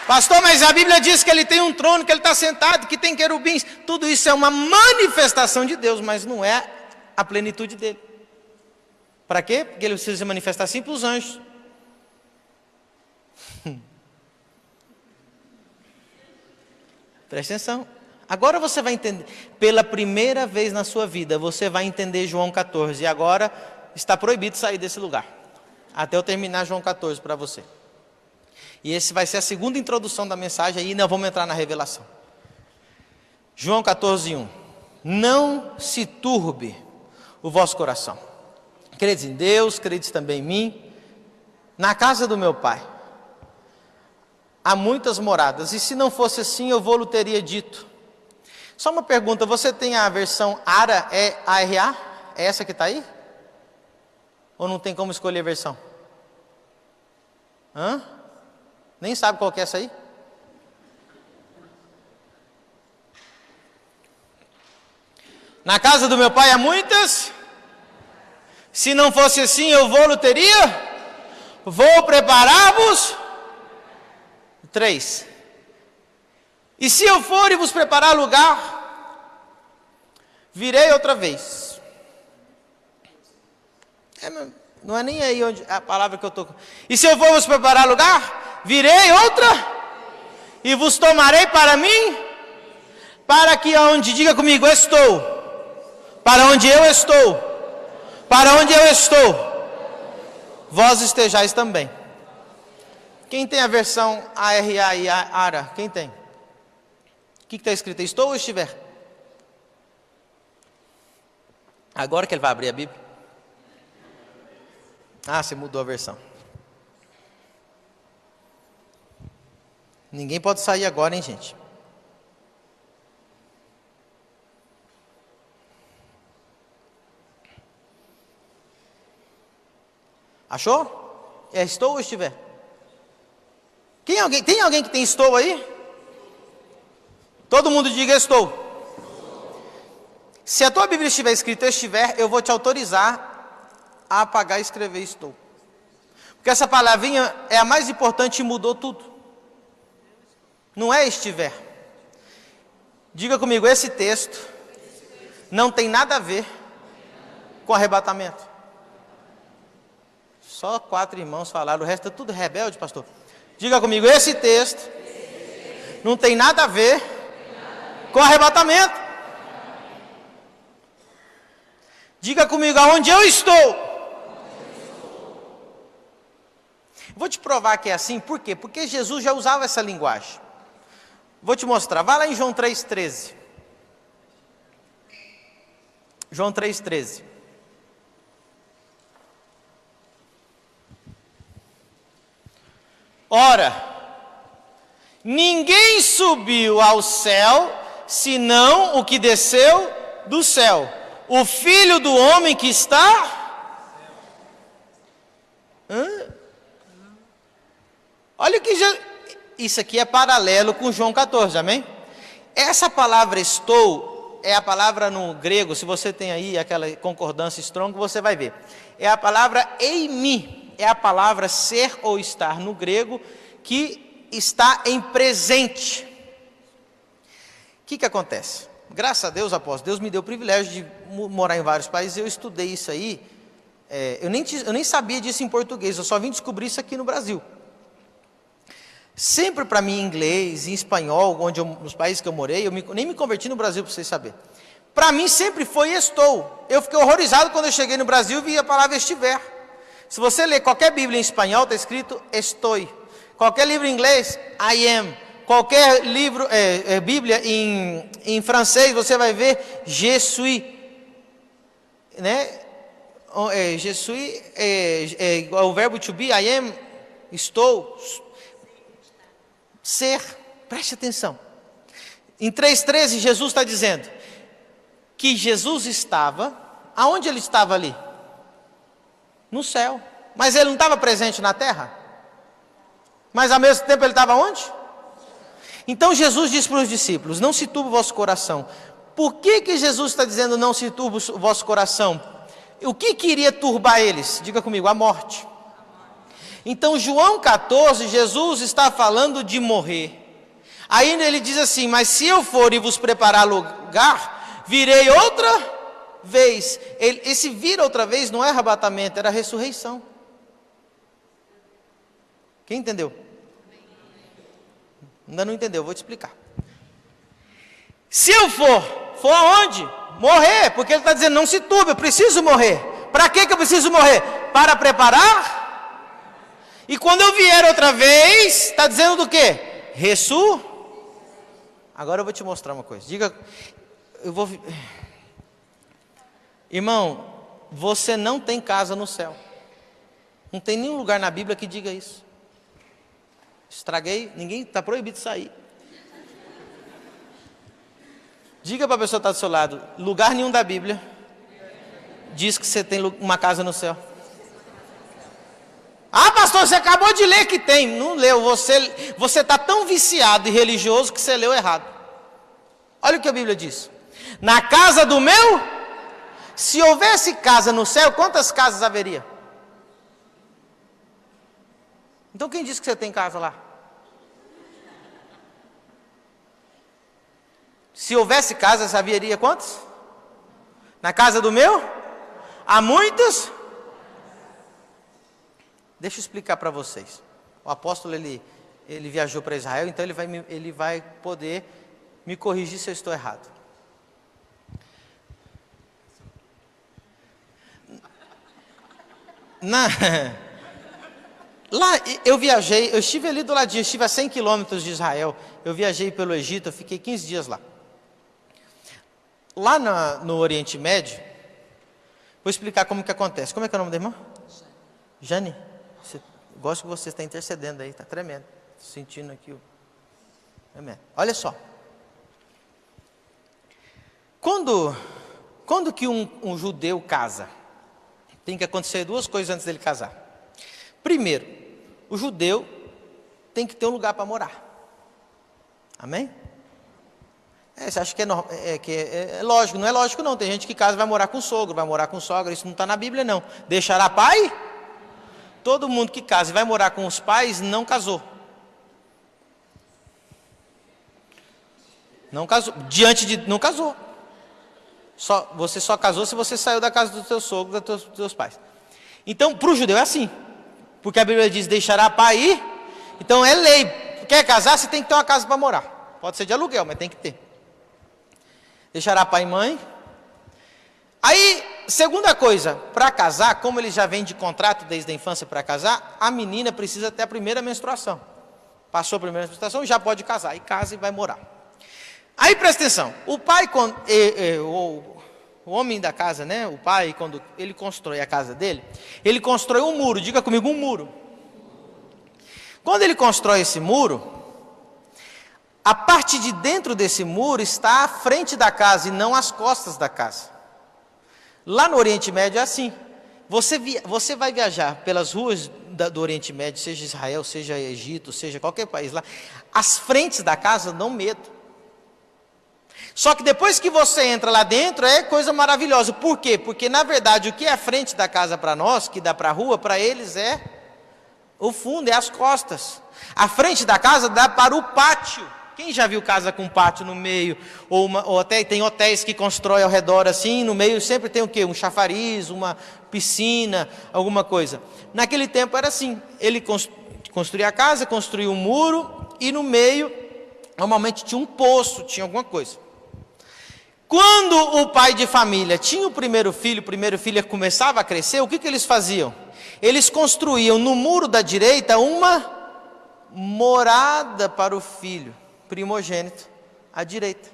Pastor, mas a Bíblia diz que Ele tem um trono, que Ele está sentado, que tem querubins. Tudo isso é uma manifestação de Deus, mas não é a plenitude dEle. Para quê? Porque Ele precisa se manifestar assim para os anjos. Presta atenção. Agora você vai entender. Pela primeira vez na sua vida, você vai entender João 14. E agora está proibido sair desse lugar. Até eu terminar João 14 para você. E esse vai ser a segunda introdução da mensagem. Aí nós vamos entrar na revelação. João 14, 1. Não se turbe o vosso coração. Credes em Deus, credes também em mim. Na casa do meu Pai há muitas moradas, e se não fosse assim, eu vou-lhe teria dito. Só uma pergunta, você tem a versão ARA, ARA? É essa que está aí? Ou não tem como escolher a versão? Nem sabe qual que é essa aí? Na casa do meu Pai há muitas... Se não fosse assim, eu vou-lhe teria. Vou preparar-vos. 3. E se eu for e vos preparar lugar, virei outra vez. Não é nem aí onde a palavra que eu estou. E se eu for vos preparar lugar, virei outra. E vos tomarei para mim. Para que aonde, diga comigo, estou. Para onde eu estou. Para onde eu estou, vós estejais também. Quem tem a versão ARA e ARA? Quem tem? O que está escrito? Estou ou estiver? Agora que ele vai abrir a Bíblia. Você mudou a versão. Ninguém pode sair agora, hein, gente? Achou? Estou ou estiver? Tem alguém que tem estou aí? Todo mundo diga estou. Se a tua Bíblia estiver escrito estiver, eu vou te autorizar a apagar e escrever estou. Porque essa palavrinha é a mais importante e mudou tudo. Não é estiver. Diga comigo, esse texto não tem nada a ver com arrebatamento. Só 4 irmãos falaram, o resto é tudo rebelde, pastor. Diga comigo, esse texto não tem nada a ver com arrebatamento. Diga comigo, aonde eu estou. Vou te provar que é assim, por quê? Porque Jesus já usava essa linguagem. Vou te mostrar, vai lá em João 3,13. João 3,13. Ora, ninguém subiu ao céu, senão o que desceu do céu, o Filho do homem que está... Olha que isso aqui é paralelo com João 14, amém? Essa palavra estou é a palavra no grego, se você tem aí aquela concordância strong, você vai ver. É a palavra eimi, é a palavra ser ou estar no grego, que está em presente. O que acontece? Graças a Deus, apóstolo, Deus me deu o privilégio de morar em vários países, eu estudei isso aí, eu nem sabia disso em português, eu só vim descobrir isso aqui no Brasil. Sempre para mim, em inglês, em espanhol, nos países que eu morei, nem me converti no Brasil, para vocês saberem. Para mim sempre foi estou. Eu fiquei horrorizado quando eu cheguei no Brasil e vi a palavra estiver. Se você ler qualquer Bíblia em espanhol, está escrito estou. Qualquer livro em inglês, I am. Qualquer livro, Bíblia em francês, você vai ver je suis. Né? Je suis é o verbo to be, I am, estou. Ser, preste atenção. Em 3,13, Jesus está dizendo que Jesus estava, aonde ele estava ali? No céu. Mas ele não estava presente na terra? Mas ao mesmo tempo ele estava onde? Então Jesus disse para os discípulos: não se turbe o vosso coração. Por que Jesus está dizendo não se turbe o vosso coração? O que iria turbar eles? Diga comigo, a morte. Então João 14, Jesus está falando de morrer. Aí ele diz assim: mas se eu for e vos preparar lugar, virei outra vez. Esse vir outra vez não é arrebatamento, era ressurreição. Quem entendeu? Ainda não entendeu, vou te explicar. Se eu for aonde? Morrer, porque ele está dizendo não se turbe, eu preciso morrer. Para que eu preciso morrer? Para preparar. E quando eu vier outra vez, está dizendo do quê? Agora eu vou te mostrar uma coisa. Irmão, você não tem casa no céu. Não tem nenhum lugar na Bíblia que diga isso. Estraguei, ninguém está proibido de sair. Diga para a pessoa que está do seu lado: lugar nenhum da Bíblia diz que você tem uma casa no céu. Ah, pastor, você acabou de ler que tem. Não leu, você está tão viciado e religioso que você leu errado. Olha o que a Bíblia diz: na casa do meu, se houvesse casa no céu, quantas casas haveria? Então quem disse que você tem casa lá? Se houvesse casas, haveria quantas? Na casa do meu? Há muitas. Deixa eu explicar para vocês. O apóstolo ele viajou para Israel, então ele vai poder me corrigir se eu estou errado. Lá eu viajei, eu estive ali do ladinho, eu estive a 100 quilômetros de Israel. Eu viajei pelo Egito, eu fiquei 15 dias lá. Lá no Oriente Médio, vou explicar como que acontece. Como é que é o nome da irmã? Jane. Gosto que você está intercedendo aí, está tremendo. Estou sentindo aqui Amém. Olha só. Quando que um judeu casa, tem que acontecer duas coisas antes dele casar. Primeiro, o judeu tem que ter um lugar para morar. Amém? Você acha que é lógico? Não é lógico não. Tem gente que casa e vai morar com sogro, vai morar com sogra. Isso não está na Bíblia não. Deixará pai? Todo mundo que casa e vai morar com os pais não casou. Não casou. Não casou. Você só casou se você saiu da casa do teu sogro, dos teus pais. Então, para o judeu é assim. Porque a Bíblia diz: deixará pai ir. Então é lei. Quer casar, você tem que ter uma casa para morar. Pode ser de aluguel, mas tem que ter. Deixará pai e mãe. Aí, segunda coisa, para casar, como ele já vem de contrato desde a infância para casar, a menina precisa ter a primeira menstruação. Passou a primeira menstruação, já pode casar. E casa e vai morar. Aí presta atenção, o pai, homem da casa, né? O pai, quando ele constrói a casa dele, ele constrói um muro. Diga comigo, um muro. Quando ele constrói esse muro, a parte de dentro desse muro está à frente da casa e não às costas da casa. Lá no Oriente Médio é assim. Você vai viajar pelas ruas do Oriente Médio, seja Israel, seja Egito, seja qualquer país lá, as frentes da casa dão medo. Só que depois que você entra lá dentro, é coisa maravilhosa. Por quê? Porque na verdade o que é a frente da casa para nós, que dá para a rua, para eles é o fundo, é as costas. A frente da casa dá para o pátio. Quem já viu casa com pátio no meio? Ou até tem hotéis que constroem ao redor assim, no meio sempre tem o quê? Um chafariz, uma piscina, alguma coisa. Naquele tempo era assim, ele construía a casa, construía um muro e no meio normalmente tinha um poço, tinha alguma coisa. Quando o pai de família tinha o primeiro filho começava a crescer, o que eles faziam? Eles construíam no muro da direita uma morada para o filho primogênito, à direita.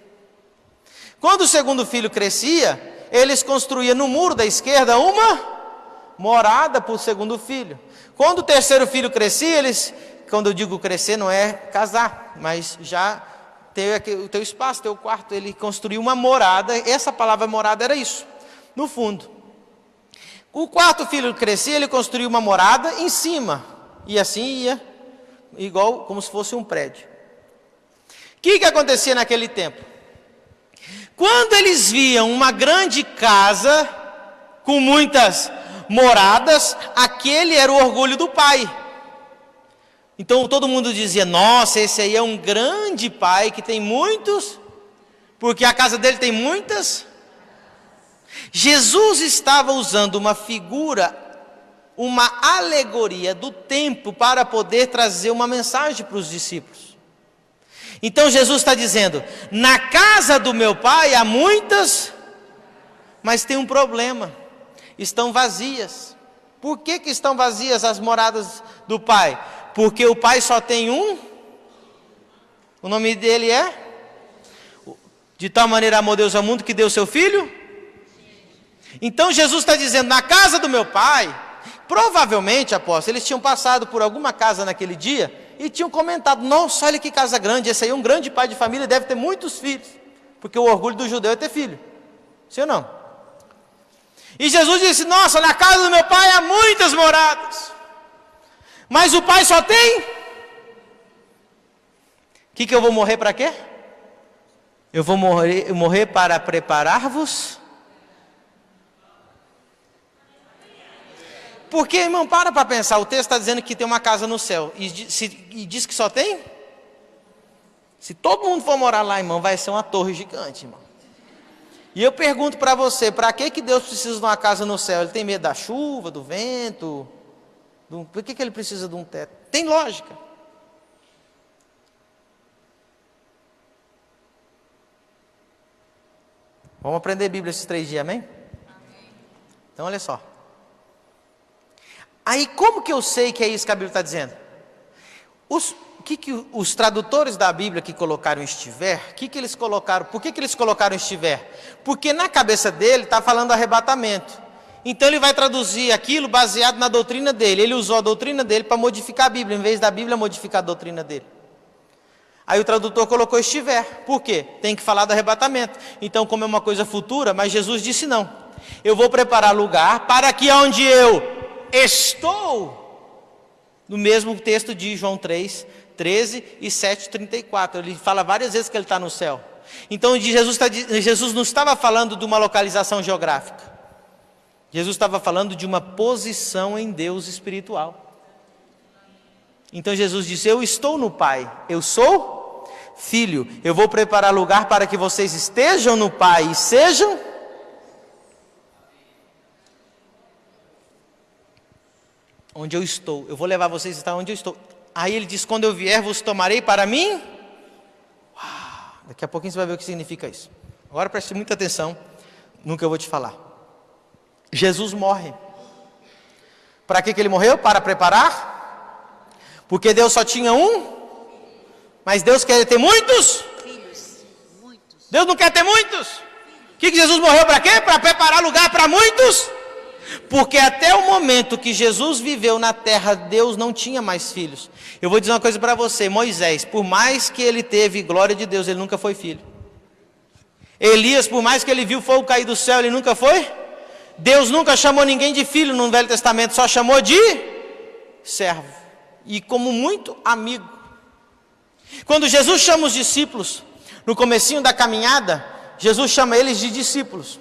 Quando o segundo filho crescia, eles construíam no muro da esquerda uma morada para o segundo filho. Quando o terceiro filho crescia, quando eu digo crescer, não é casar, mas já ter o teu espaço, teu quarto, ele construiu uma morada. Essa palavra morada era isso, no fundo. O quarto filho crescia, ele construiu uma morada em cima, e assim ia, igual como se fosse um prédio. O que acontecia naquele tempo? Quando eles viam uma grande casa, com muitas moradas, aquele era o orgulho do pai. Então todo mundo dizia, nossa, esse aí é um grande pai que tem muitos, porque a casa dele tem muitas. Jesus estava usando uma figura, uma alegoria do tempo para poder trazer uma mensagem para os discípulos. Então Jesus está dizendo, na casa do meu pai há muitas, mas tem um problema, estão vazias. Por que estão vazias as moradas do pai? Porque o pai só tem um, o nome dele é, de tal maneira amou Deus ao mundo que deu seu filho. Então Jesus está dizendo, na casa do meu pai, provavelmente, apóstolo, eles tinham passado por alguma casa naquele dia e tinham comentado, nossa, olha que casa grande, esse aí é um grande pai de família, deve ter muitos filhos, porque o orgulho do judeu é ter filho, sim ou não? E Jesus disse, nossa, na casa do meu pai há muitas moradas, mas o pai só tem? O que eu vou morrer para quê? Eu vou morrer para preparar-vos. Porque, irmão, para pensar, o texto está dizendo que tem uma casa no céu, e diz que só tem? Se todo mundo for morar lá, irmão, vai ser uma torre gigante, irmão. E eu pergunto para você, para que Deus precisa de uma casa no céu? Ele tem medo da chuva, do vento? Por que ele precisa de um teto? Tem lógica. Vamos aprender Bíblia esses 3 dias, amém? Então olha só. Aí como que eu sei que é isso que a Bíblia está dizendo? Os tradutores da Bíblia que colocaram estiver, eles colocaram? Por que eles colocaram estiver? Porque na cabeça dele está falando arrebatamento. Então ele vai traduzir aquilo baseado na doutrina dele. Ele usou a doutrina dele para modificar a Bíblia, em vez da Bíblia modificar a doutrina dele. Aí o tradutor colocou estiver. Por quê? Tem que falar do arrebatamento. Então, como é uma coisa futura, mas Jesus disse não. Eu vou preparar lugar para que onde eu estou, no mesmo texto de João 3, 13 e 7, 34. Ele fala várias vezes que ele está no céu. Então Jesus não estava falando de uma localização geográfica. Jesus estava falando de uma posição em Deus espiritual. Então Jesus disse, eu estou no Pai, eu sou filho, eu vou preparar lugar para que vocês estejam no Pai e sejam onde eu estou. Eu vou levar vocês a estar onde eu estou. Aí ele diz, quando eu vier vos tomarei para mim. Uau, daqui a pouquinho você vai ver o que significa isso. Agora preste muita atenção no que eu vou te falar. Jesus morre. Para que ele morreu? Para preparar? Porque Deus só tinha um, mas Deus quer ter muitos? Filhos, muitos. Deus não quer ter muitos? Filhos. O que Jesus morreu para quê? Para preparar lugar para muitos. Porque até o momento que Jesus viveu na terra, Deus não tinha mais filhos. Eu vou dizer uma coisa para você, Moisés, por mais que ele teve glória de Deus, ele nunca foi filho. Elias, por mais que ele viu fogo cair do céu, ele nunca foi. Deus nunca chamou ninguém de filho no Velho Testamento, só chamou de servo. E como muito amigo. Quando Jesus chama os discípulos, no comecinho da caminhada, Jesus chama eles de discípulos.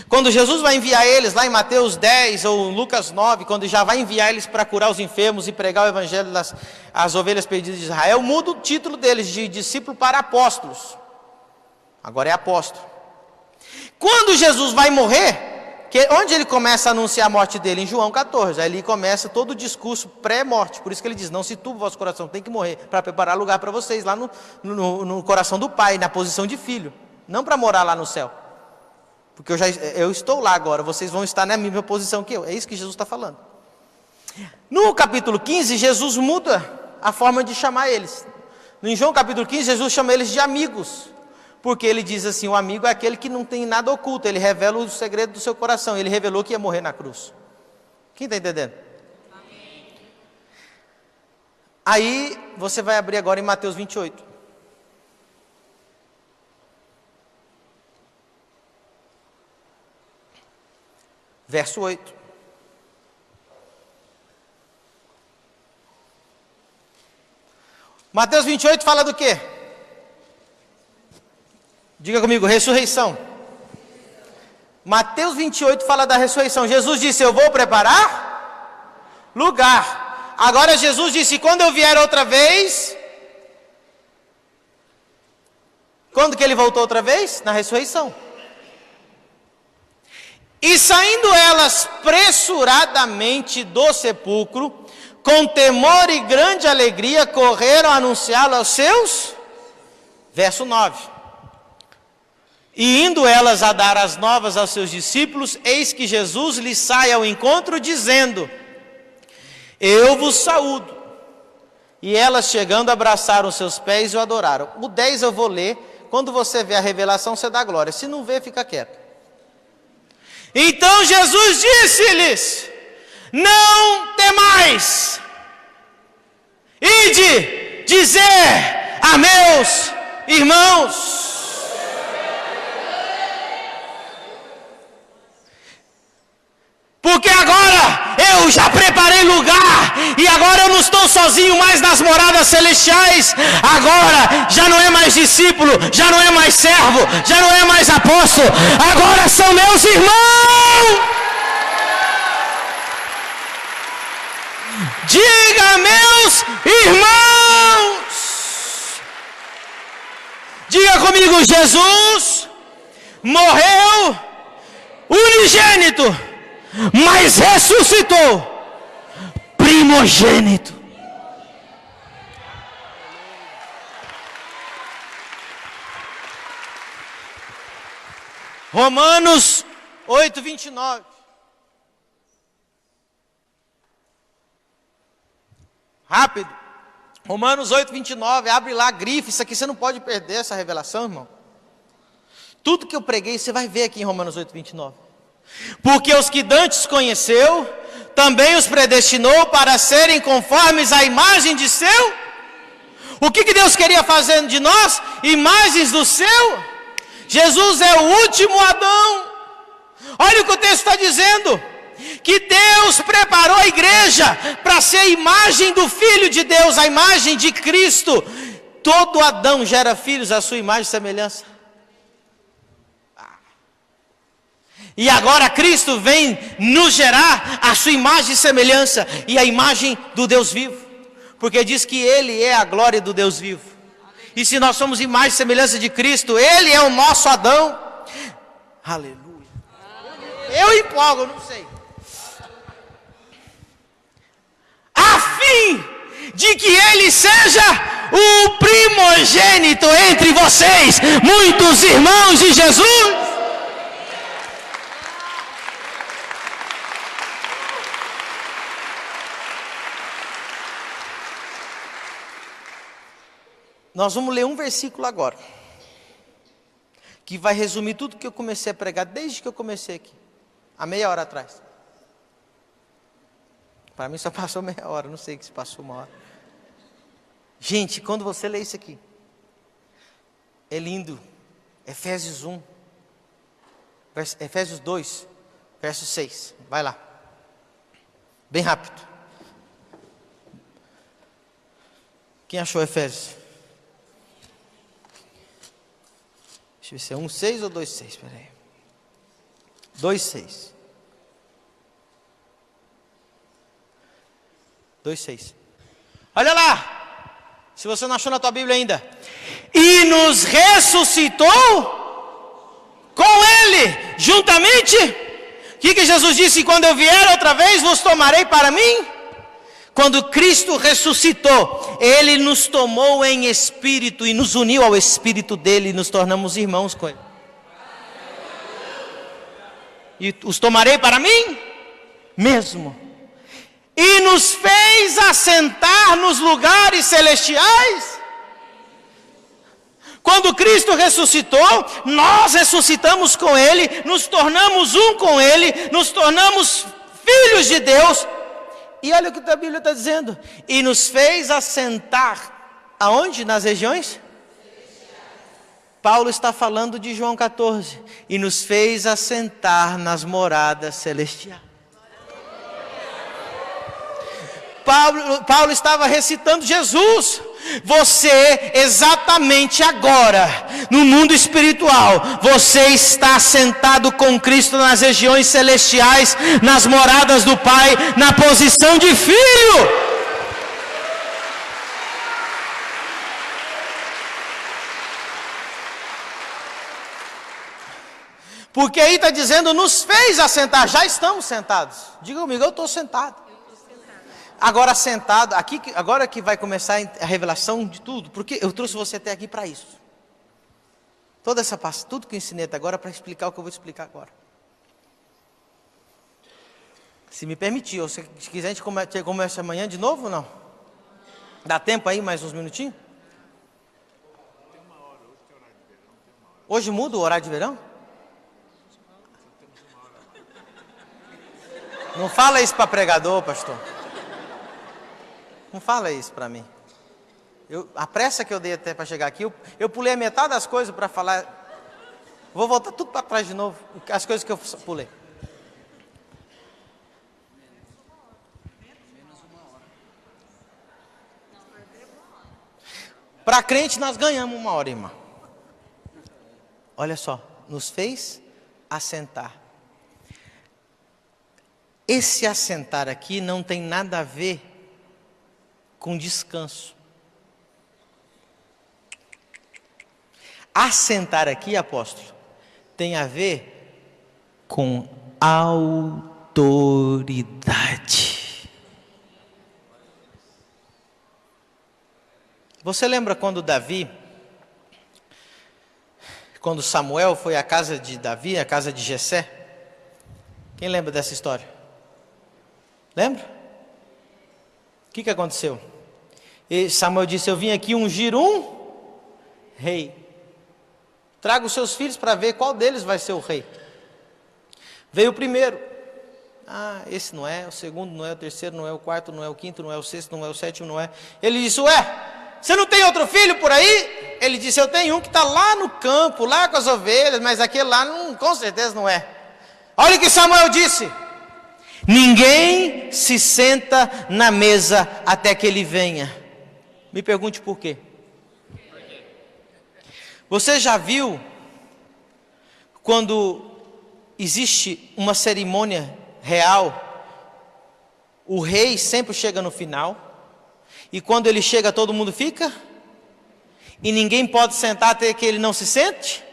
Quando Jesus vai enviar eles, lá em Mateus 10 ou Lucas 9, quando já vai enviar eles para curar os enfermos e pregar o evangelho das ovelhas perdidas de Israel, muda o título deles de discípulo para apóstolos. Agora é apóstolo. Quando Jesus vai morrer, onde ele começa a anunciar a morte dele? Em João 14, aí ele começa todo o discurso pré-morte, por isso que ele diz, não se turbe o vosso coração, tem que morrer, para preparar lugar para vocês, lá no coração do Pai, na posição de filho, não para morar lá no céu, porque eu estou lá agora, vocês vão estar na mesma posição que eu, é isso que Jesus está falando. No capítulo 15, Jesus muda a forma de chamar eles. Em João capítulo 15, Jesus chama eles de amigos, porque ele diz assim, o amigo é aquele que não tem nada oculto, ele revela o segredo do seu coração, ele revelou que ia morrer na cruz. Quem está entendendo? Amém. Aí, você vai abrir agora em Mateus 28. Verso 8. Mateus 28 fala do quê? Diga comigo, ressurreição. Mateus 28 fala da ressurreição. Jesus disse, eu vou preparar lugar. Agora Jesus disse, quando eu vier outra vez. Quando que ele voltou outra vez? Na ressurreição. E saindo elas pressuradamente do sepulcro, com temor e grande alegria, correram a anunciá-lo aos seus. Verso 9. E indo elas a dar as novas aos seus discípulos, eis que Jesus lhes sai ao encontro, dizendo, eu vos saúdo. E elas chegando abraçaram seus pés e o adoraram. O 10 eu vou ler, quando você vê a revelação você dá glória, se não vê fica quieto. Então Jesus disse-lhes, não temais, ide dizer a meus irmãos. Porque agora eu já preparei lugar, e agora eu não estou sozinho mais nas moradas celestiais, agora já não é mais discípulo, já não é mais servo, já não é mais apóstolo, agora são meus irmãos. Diga meus irmãos. Diga comigo, Jesus morreu unigênito, mas ressuscitou primogênito. Romanos 8, 29. Rápido. Romanos 8, 29. Abre lá, grife. Isso aqui você não pode perder, essa revelação, irmão. Tudo que eu preguei, você vai ver aqui em Romanos 8, 29. Porque os que dantes conheceu, também os predestinou para serem conformes à imagem de seu. O que Deus queria fazer de nós? Imagens do seu. Jesus é o último Adão. Olha o que o texto está dizendo, que Deus preparou a igreja para ser a imagem do Filho de Deus, a imagem de Cristo. Todo Adão gera filhos à sua imagem e semelhança. E agora Cristo vem nos gerar a sua imagem e semelhança, e a imagem do Deus vivo, porque diz que Ele é a glória do Deus vivo. E se nós somos imagem e semelhança de Cristo, Ele é o nosso Adão. Aleluia. Eu empolgo, não sei. A fim de que Ele seja o primogênito entre vocês, muitos irmãos de Jesus. Nós vamos ler um versículo agora. que vai resumir tudo que eu comecei a pregar desde que eu comecei aqui, há meia hora atrás. Para mim só passou meia hora, não sei que se passou uma hora. Gente, quando você lê isso aqui, é lindo. Efésios 1, Efésios 2, verso 6. Vai lá. Bem rápido. Quem achou Efésios? Deixa eu ver se é 1,6 ou 2,6. Espera aí. 2,6. 2,6. Olha lá. Se você não achou na tua Bíblia ainda. E nos ressuscitou com Ele, juntamente. O que Jesus disse? Quando eu vier outra vez, vos tomarei para mim. Quando Cristo ressuscitou, Ele nos tomou em espírito e nos uniu ao espírito dele e nos tornamos irmãos com Ele. E os tomarei para mim mesmo. E nos fez assentar nos lugares celestiais. Quando Cristo ressuscitou, nós ressuscitamos com Ele, nos tornamos um com Ele, nos tornamos filhos de Deus. E olha o que a Bíblia está dizendo. E nos fez assentar, aonde? Nas regiões? Paulo está falando de João 14. E nos fez assentar nas moradas celestiais. Paulo estava recitando Jesus. Você, exatamente agora, no mundo espiritual, você está sentado com Cristo nas regiões celestiais, nas moradas do Pai, na posição de filho. Porque aí está dizendo, nos fez assentar, já estamos sentados. Diga comigo, eu estou sentado. Agora sentado, aqui, agora que vai começar a revelação de tudo, porque eu trouxe você até aqui para isso. Toda essa parte, tudo que eu ensinei até agora, para explicar o que eu vou explicar agora. Se me permitir, ou se quiser a gente começa amanhã de novo ou não? Dá tempo aí, mais uns minutinhos? Hoje muda o horário de verão? Não fala isso para pregador, pastor. Não fala isso para mim. A pressa que eu dei até para chegar aqui, eu pulei a metade das coisas para falar. Vou voltar tudo para trás de novo, as coisas que eu pulei. Para crente nós ganhamos 1 hora, irmã. Olha só, nos fez assentar. Esse assentar aqui não tem nada a ver com descanso. Assentar aqui, apóstolo, tem a ver com autoridade. Você lembra quando Samuel foi à casa de Davi, à casa de Jessé? Quem lembra dessa história? Lembra? O que aconteceu? E Samuel disse, eu vim aqui ungir um rei. Traga os seus filhos para ver qual deles vai ser o rei. Veio o primeiro. Esse não é, o segundo não é, o terceiro não é, o quarto não é, o quinto não é, o sexto não é, o sétimo não é. Ele disse, você não tem outro filho por aí? Ele disse, eu tenho um que está lá no campo, lá com as ovelhas, mas aquele lá com certeza não é. Olha o que Samuel disse. Ninguém se senta na mesa até que ele venha. Me pergunte por quê. Você já viu quando existe uma cerimônia real, o rei sempre chega no final, e quando ele chega todo mundo fica? E ninguém pode sentar até que ele não se sente?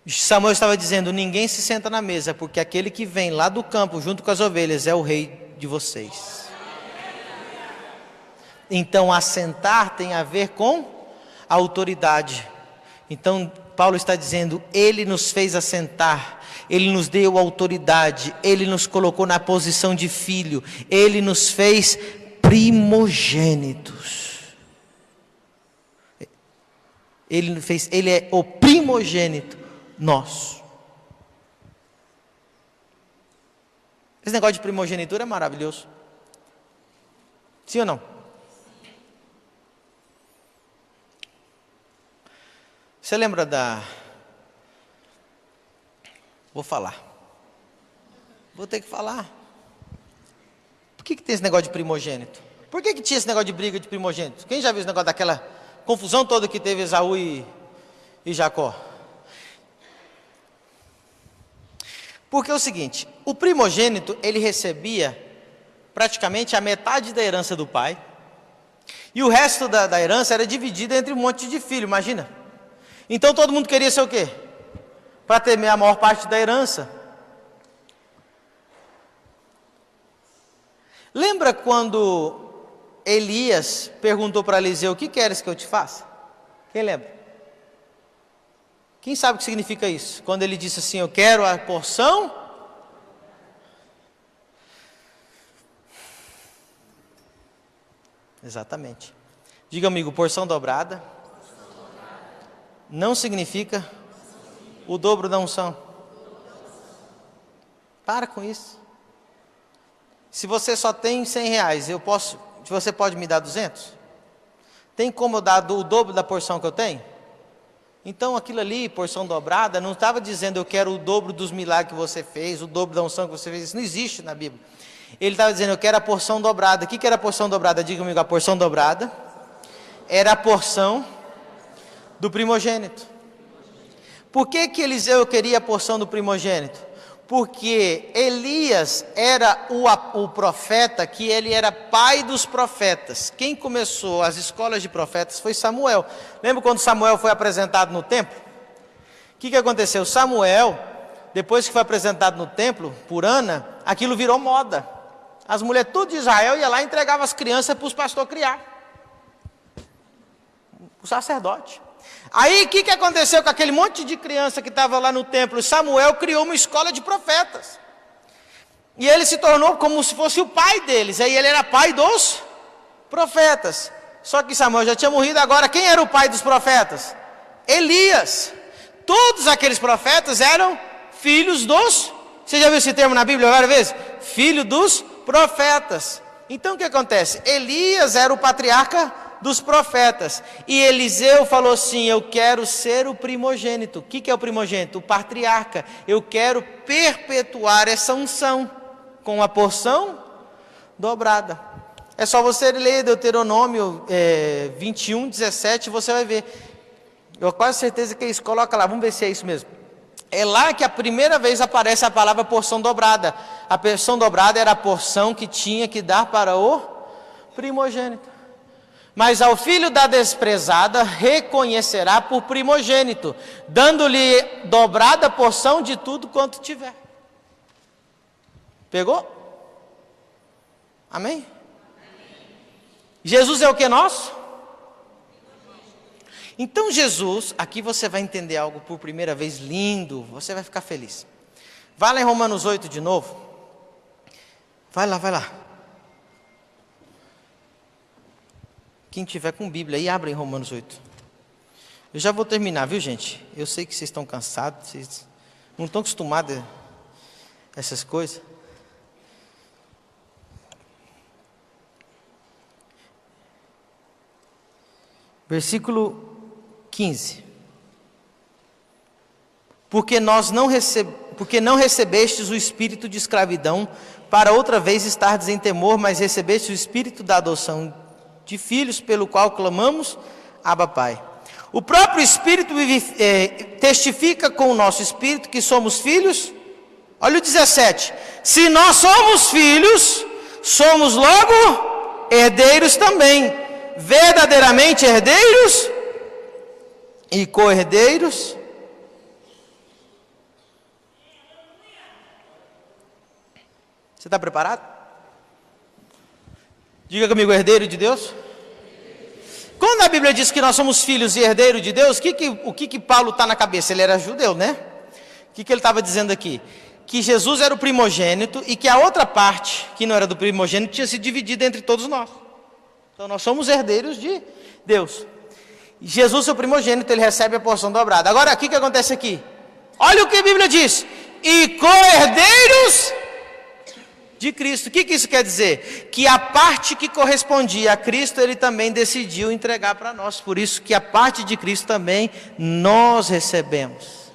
Samuel estava dizendo, ninguém se senta na mesa, porque aquele que vem lá do campo junto com as ovelhas é o rei de vocês. Então assentar tem a ver com autoridade. Então Paulo está dizendo, ele nos fez assentar, ele nos deu autoridade, ele nos colocou na posição de filho, ele nos fez primogênitos. Ele é o primogênito primogênito nosso. Esse negócio de primogenitura é maravilhoso. Sim ou não? Você lembra da... Vou falar. Vou ter que falar. Por que tem esse negócio de primogênito? Por que tinha esse negócio de briga de primogênito? Quem já viu esse negócio daquela confusão toda que teve Esaú e Jacó? Porque é o seguinte, o primogênito, ele recebia praticamente a metade da herança do pai, e o resto da herança era dividido entre um monte de filhos, imagina. Então todo mundo queria ser o quê? Para ter a maior parte da herança. Lembra quando Elias perguntou para Eliseu, o que queres que eu te faça? Quem lembra? Quem sabe o que significa isso? Quando ele disse assim, eu quero a porção... Exatamente. Diga amigo, porção dobrada não significa o dobro da unção. Para com isso. Se você só tem 100 reais, você pode me dar 200? Tem como eu dar o dobro da porção que eu tenho? Então aquilo ali, porção dobrada, não estava dizendo eu quero o dobro dos milagres que você fez, o dobro da unção que você fez. Isso não existe na Bíblia. Ele estava dizendo eu quero a porção dobrada. O que era a porção dobrada? Diga comigo, a porção dobrada era a porção do primogênito. Por que Eliseu queria a porção do primogênito? Porque Elias era o profeta, que ele era pai dos profetas. Quem começou as escolas de profetas foi Samuel. Lembra quando Samuel foi apresentado no templo? O que aconteceu? Samuel, depois que foi apresentado no templo por Ana, aquilo virou moda. As mulheres tudo de Israel iam lá e entregavam as crianças para os pastores criar. O sacerdote. Aí o que aconteceu com aquele monte de criança que estava lá no templo? Samuel criou uma escola de profetas. E ele se tornou como se fosse o pai deles. Aí ele era pai dos profetas. Só que Samuel já tinha morrido. Agora quem era o pai dos profetas? Elias. Todos aqueles profetas eram filhos dos... Você já viu esse termo na Bíblia várias vezes? Filho dos profetas. Então o que acontece? Elias era o patriarca dos profetas, e Eliseu falou assim, eu quero ser o primogênito. O que é o primogênito? O patriarca. Eu quero perpetuar essa unção, com a porção dobrada. É só você ler Deuteronômio 21, 17, você vai ver. Eu tenho quase certeza que é isso, coloca lá, vamos ver se é isso mesmo. É lá que a primeira vez aparece a palavra porção dobrada. A porção dobrada era a porção que tinha que dar para o primogênito. Mas ao filho da desprezada reconhecerá por primogênito, dando-lhe dobrada porção de tudo quanto tiver. Pegou? Amém? Jesus é o que nosso? Então Jesus, aqui você vai entender algo por primeira vez lindo, você vai ficar feliz. Vai lá em Romanos 8 de novo. Vai lá. Quem tiver com Bíblia aí, abra em Romanos 8. Eu já vou terminar, viu gente? Eu sei que vocês estão cansados, vocês não estão acostumados a essas coisas. Versículo 15. Porque não recebestes o espírito de escravidão, para outra vez estardes em temor, mas recebeste o espírito da adoção de filhos, pelo qual clamamos, Abba Pai. O próprio Espírito testifica com o nosso Espírito que somos filhos. Olha o 17. Se nós somos filhos, somos logo herdeiros também. Verdadeiramente herdeiros e co-herdeiros. Você está preparado? Diga comigo, herdeiro de Deus. Quando a Bíblia diz que nós somos filhos e herdeiros de Deus, o que Paulo está na cabeça? Ele era judeu, né? O que ele estava dizendo aqui? Que Jesus era o primogênito e que a outra parte, que não era do primogênito, tinha se dividido entre todos nós. Então nós somos herdeiros de Deus. Jesus, seu primogênito, ele recebe a porção dobrada. Agora, o que acontece aqui? Olha o que a Bíblia diz: e co-herdeiros de Cristo. O que isso quer dizer? Que a parte que correspondia a Cristo, ele também decidiu entregar para nós. Por isso que a parte de Cristo também nós recebemos.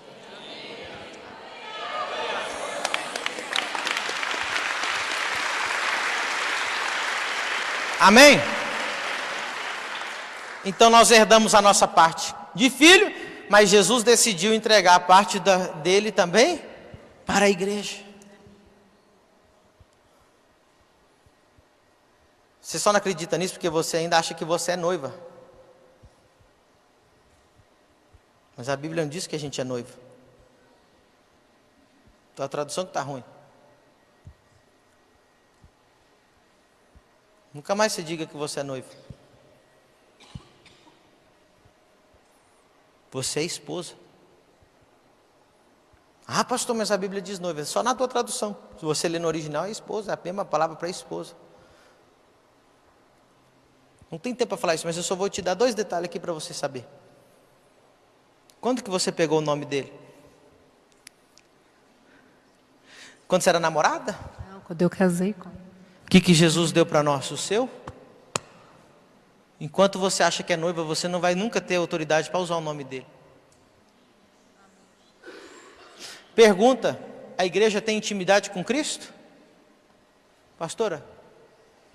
Amém? Então nós herdamos a nossa parte de filho, mas Jesus decidiu entregar a parte dele também para a igreja. Você só não acredita nisso porque você ainda acha que você é noiva. Mas a Bíblia não diz que a gente é noiva. Então a tradução que está ruim. Nunca mais se diga que você é noiva. Você é esposa. Ah, pastor, mas a Bíblia diz noiva. Só na tua tradução. Se você ler no original, é esposa. É a mesma palavra para esposa. Não tem tempo para falar isso, mas eu só vou te dar 2 detalhes aqui para você saber. Quando que você pegou o nome dele? Quando você era namorada? Não, quando eu casei com ele. O que Jesus deu para nós? O seu? Enquanto você acha que é noiva, você não vai nunca ter autoridade para usar o nome dele. Pergunta: a igreja tem intimidade com Cristo? Pastora,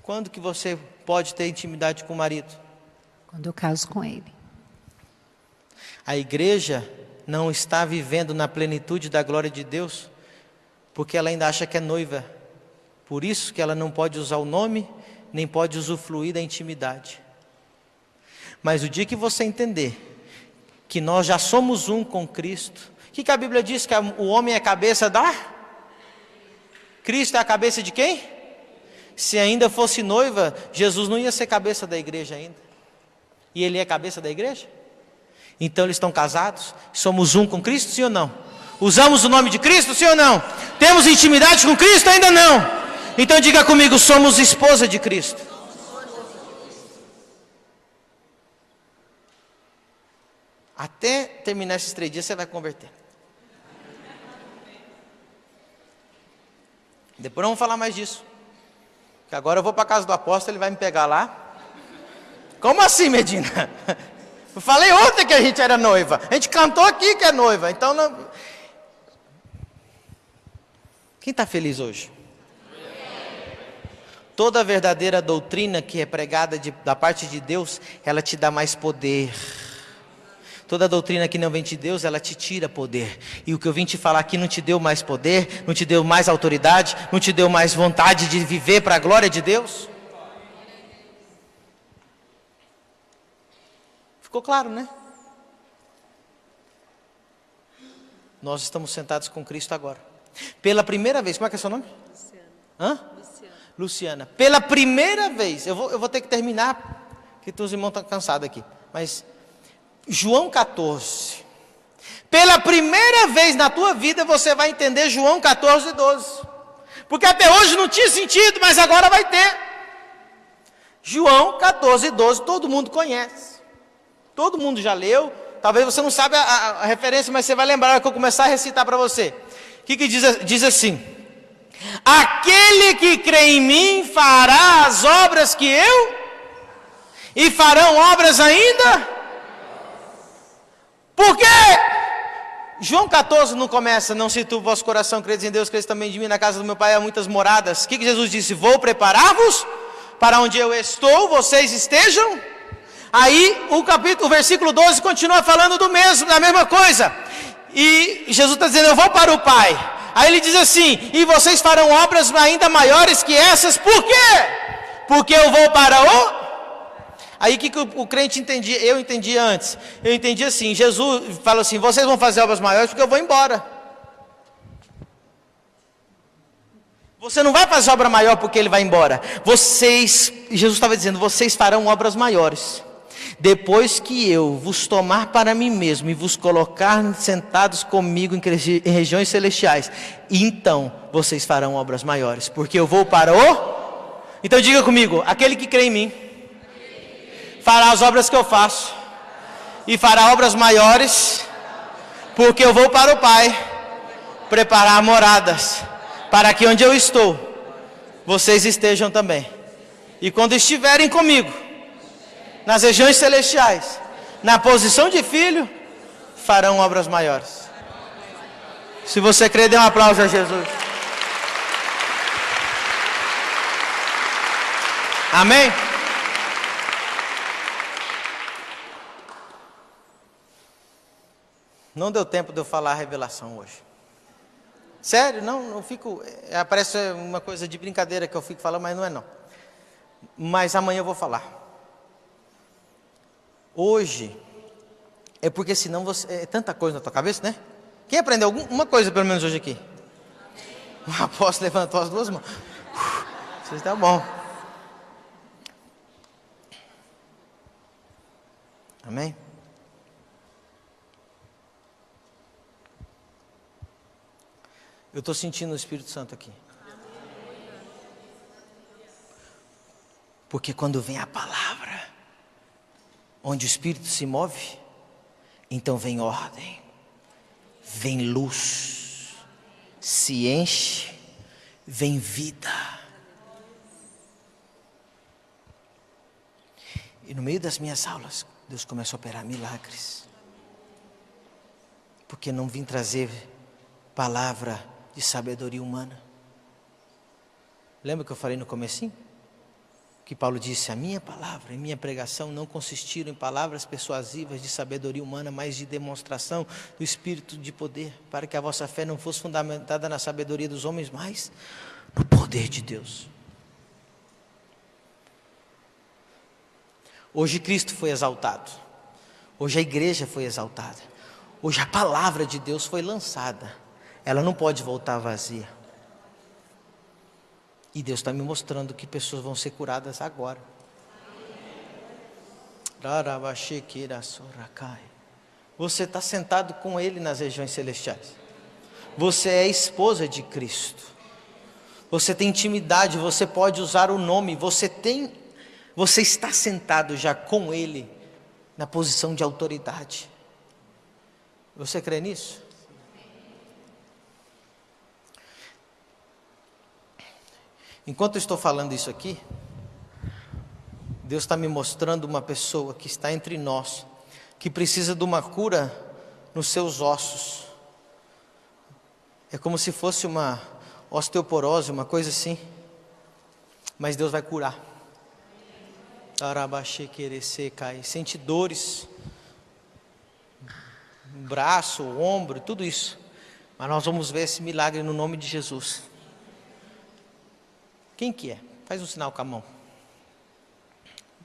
quando que você pode ter intimidade com o marido? Quando eu caso com ele. A igreja não está vivendo na plenitude da glória de Deus, porque ela ainda acha que é noiva. Por isso que ela não pode usar o nome, nem pode usufruir da intimidade. Mas o dia que você entender que nós já somos um com Cristo, o que a Bíblia diz? Que o homem é a cabeça da? Cristo é a cabeça de quem? Se ainda fosse noiva, Jesus não ia ser cabeça da igreja ainda. E ele é cabeça da igreja? Então eles estão casados? Somos um com Cristo, sim ou não? Usamos o nome de Cristo, sim ou não? Temos intimidade com Cristo? Ainda não. Então diga comigo: somos esposa de Cristo. Até terminar esses 3 dias você vai converter. Depois não vamos falar mais disso. Que agora eu vou para a casa do apóstolo, ele vai me pegar lá. Como assim, Medina? Eu falei ontem que a gente era noiva. A gente cantou aqui que é noiva. Então não... Quem está feliz hoje? Toda verdadeira doutrina que é pregada da parte de Deus, ela te dá mais poder. Toda doutrina que não vem de Deus, ela te tira poder. E o que eu vim te falar aqui não te deu mais poder, não te deu mais autoridade, não te deu mais vontade de viver para a glória de Deus? Ficou claro, né? Nós estamos sentados com Cristo agora. Pela primeira vez, como é que é seu nome? Luciana. Hã? Luciana. Pela primeira vez, eu vou ter que terminar, porque os irmãos estão cansados aqui. Mas João 14. Pela primeira vez na tua vida você vai entender João 14 e 12. Porque até hoje não tinha sentido, mas agora vai ter. João 14 e 12, todo mundo conhece. Todo mundo já leu. Talvez você não saiba a referência, mas você vai lembrar que eu começar a recitar para você. O que diz assim? Aquele que crê em mim fará as obras que eu, e farão obras ainda. Por quê? João 14 não começa: não se turbe o vosso coração, credes em Deus, credes também de mim, na casa do meu pai há muitas moradas. O que Jesus disse? Vou preparar-vos para onde eu estou, vocês estejam. Aí o versículo 12 continua falando da mesma coisa. E Jesus está dizendo: eu vou para o Pai. Aí ele diz assim: e vocês farão obras ainda maiores que essas. Por quê? Porque eu vou para o... Aí o que o crente entendia? Eu entendia antes. Eu entendi assim: Jesus fala assim: vocês vão fazer obras maiores porque eu vou embora. Você não vai fazer obra maior porque ele vai embora. Jesus estava dizendo: vocês farão obras maiores depois que eu vos tomar para mim mesmo e vos colocar sentados comigo em regiões celestiais. Então vocês farão obras maiores, porque eu vou para o... Então diga comigo: aquele que crê em mim fará as obras que eu faço, e fará obras maiores, porque eu vou para o Pai preparar moradas, para que onde eu estou, vocês estejam também. E quando estiverem comigo, nas regiões celestiais, na posição de filho, farão obras maiores. Se você crê, dê um aplauso a Jesus. Amém? Não deu tempo de eu falar a revelação hoje. Sério, não fico... Parece uma coisa de brincadeira que eu fico falando, mas não é não. Mas amanhã eu vou falar. Hoje, é porque senão você... É tanta coisa na tua cabeça, né? Quem aprendeu alguma coisa pelo menos hoje aqui? O apóstolo levantou as duas mãos. Isso está bom. Amém? Eu estou sentindo o Espírito Santo aqui. Porque quando vem a palavra, onde o Espírito se move, então vem ordem, vem luz, se enche, vem vida. E no meio das minhas aulas, Deus começa a operar milagres. Porque não vim trazer palavra de sabedoria humana. Lembra que eu falei no comecinho? Que Paulo disse, a minha palavra e minha pregação não consistiram em palavras persuasivas de sabedoria humana, mas de demonstração do Espírito de poder, para que a vossa fé não fosse fundamentada na sabedoria dos homens, mas no poder de Deus. Hoje Cristo foi exaltado. Hoje a igreja foi exaltada. Hoje a palavra de Deus foi lançada. Ela não pode voltar vazia. E Deus está me mostrando que pessoas vão ser curadas agora. Você está sentado com Ele nas regiões celestiais. Você é esposa de Cristo. Você tem intimidade, você pode usar o nome. Você está sentado já com Ele na posição de autoridade. Você crê nisso? Enquanto eu estou falando isso aqui, Deus está me mostrando uma pessoa que está entre nós, que precisa de uma cura nos seus ossos. É como se fosse uma osteoporose, uma coisa assim. Mas Deus vai curar. Sente dores, braço, ombro, tudo isso. Mas nós vamos ver esse milagre no nome de Jesus. Quem que é? Faz um sinal com a mão.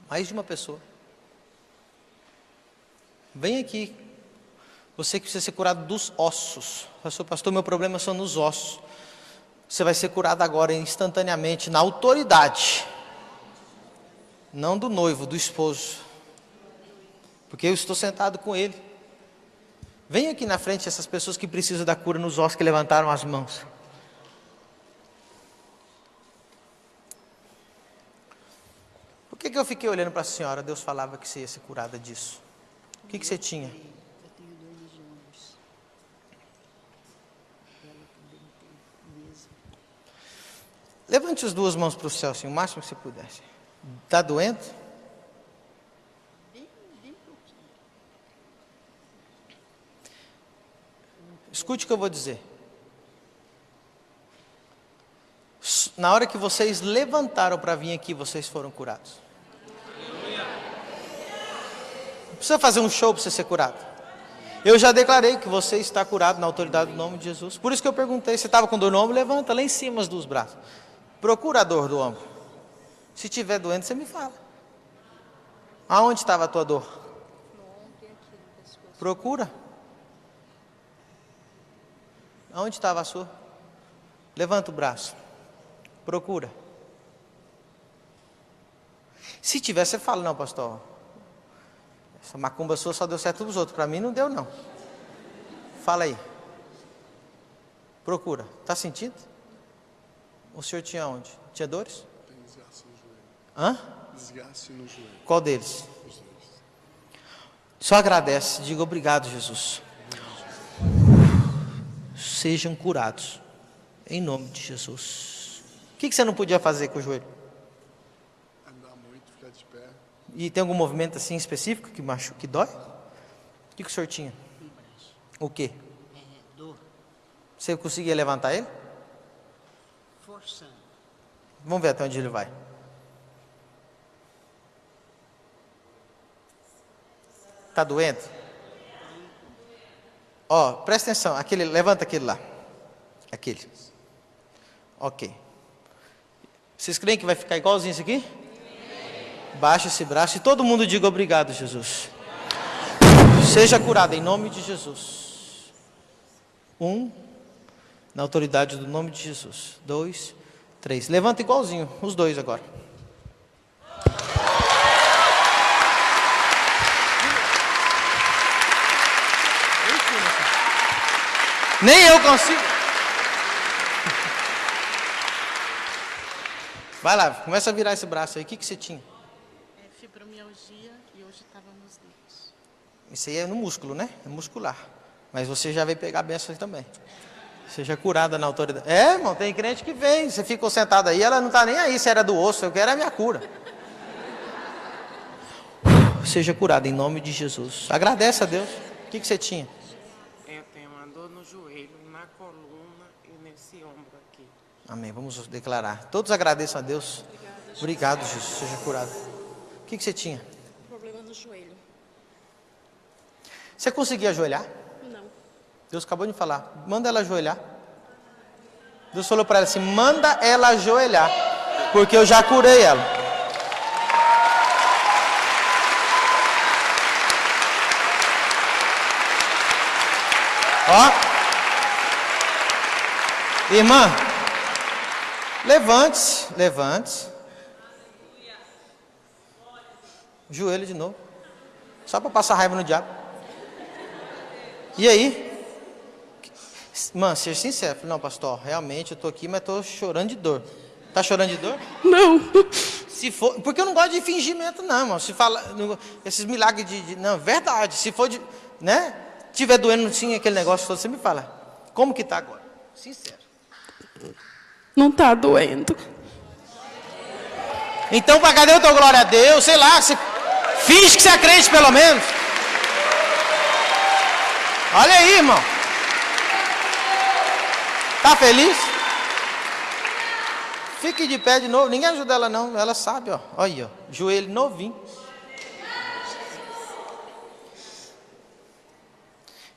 Mais de uma pessoa. Vem aqui. Você que precisa ser curado dos ossos. Pastor, meu problema são nos ossos. Você vai ser curado agora, instantaneamente, na autoridade. Não do noivo, do esposo. Porque eu estou sentado com ele. Vem aqui na frente essas pessoas que precisam da cura nos ossos, que levantaram as mãos. Por que eu fiquei olhando para a senhora? Deus falava que você ia ser curada disso. O que você tinha? Eu tenho dor de ombros. Ela também tem mesmo. Levante as duas mãos para o céu, assim, o máximo que você puder. Está doendo? Bem pouquinho. Escute o que eu vou dizer. Na hora que vocês levantaram para vir aqui, vocês foram curados. Não precisa fazer um show para você ser curado. Eu já declarei que você está curado na autoridade do nome de Jesus. Por isso que eu perguntei, você estava com dor no ombro? Levanta lá em cima as duas braços. Procura a dor do ombro. Se tiver doendo, você me fala. Aonde estava a tua dor? No ombro e aqui no pescoço. Procura. Aonde estava a sua? Levanta o braço. Procura. Se tiver, você fala, não, pastor. Essa macumba sua só deu certo para os outros. Para mim não deu, não. Fala aí. Procura. Está sentindo? O senhor tinha onde? Tinha dores? Tem desgaste no joelho. Hã? Desgaste no joelho. Qual deles? Os dois. Só agradece, diga obrigado, Jesus. Sejam curados, em nome de Jesus. O que você não podia fazer com o joelho? Andar muito, ficar de pé. E tem algum movimento assim específico que machuca, que dói? O que o senhor tinha? O quê? Dor, Você conseguia levantar ele? forçando. Vamos ver até onde ele vai. Tá doendo? Ó, presta atenção, aquele, levanta aquele lá. Aquele. Ok. Vocês creem que vai ficar igualzinho isso aqui? Baixa esse braço e todo mundo diga obrigado, Jesus. Seja curado em nome de Jesus. 1, na autoridade do nome de Jesus. 2, 3. Levanta igualzinho, os dois agora. Nem eu consigo. Vai lá, começa a virar esse braço aí. O que você tinha? Fibromialgia e hoje estava nos dedos. Isso aí é no músculo, né? É muscular. Mas você já veio pegar a benção aí também. Seja curada na autoridade. É, irmão, tem crente que vem. Você ficou sentado aí, ela não está nem aí se era do osso. Eu quero a minha cura. Seja curada em nome de Jesus. Agradece a Deus. O que você tinha? Eu tenho uma dor no joelho, na coluna e nesse ombro aqui. Amém. Vamos declarar. Todos agradeçam a Deus. Obrigado, Jesus. Seja curado. O que você tinha? Problema no joelho. Você conseguia ajoelhar? Não. Deus acabou de falar. Manda ela ajoelhar. Deus falou para ela assim: manda ela ajoelhar, porque eu já curei ela. Ó, irmã, levante-se, levante-se. Joelho de novo, só para passar raiva no diabo. E aí? Irmã, seja sincero. Não, pastor, realmente eu estou aqui, mas estou chorando de dor. Tá chorando de dor? Não. Se for, porque eu não gosto de fingimento, não, irmão. Se fala, esses milagres não, verdade. Se for de, né? Tiver doendo sim aquele negócio todo, você me fala. Como que tá agora? Sincero. Não tá doendo. Então, para cadê o teu glória a Deus? Sei lá, você finge que você é crente pelo menos. Olha aí, irmão. Tá feliz? Fique de pé de novo. Ninguém ajuda ela não. Ela sabe, ó. Olha aí, ó. Joelho novinho.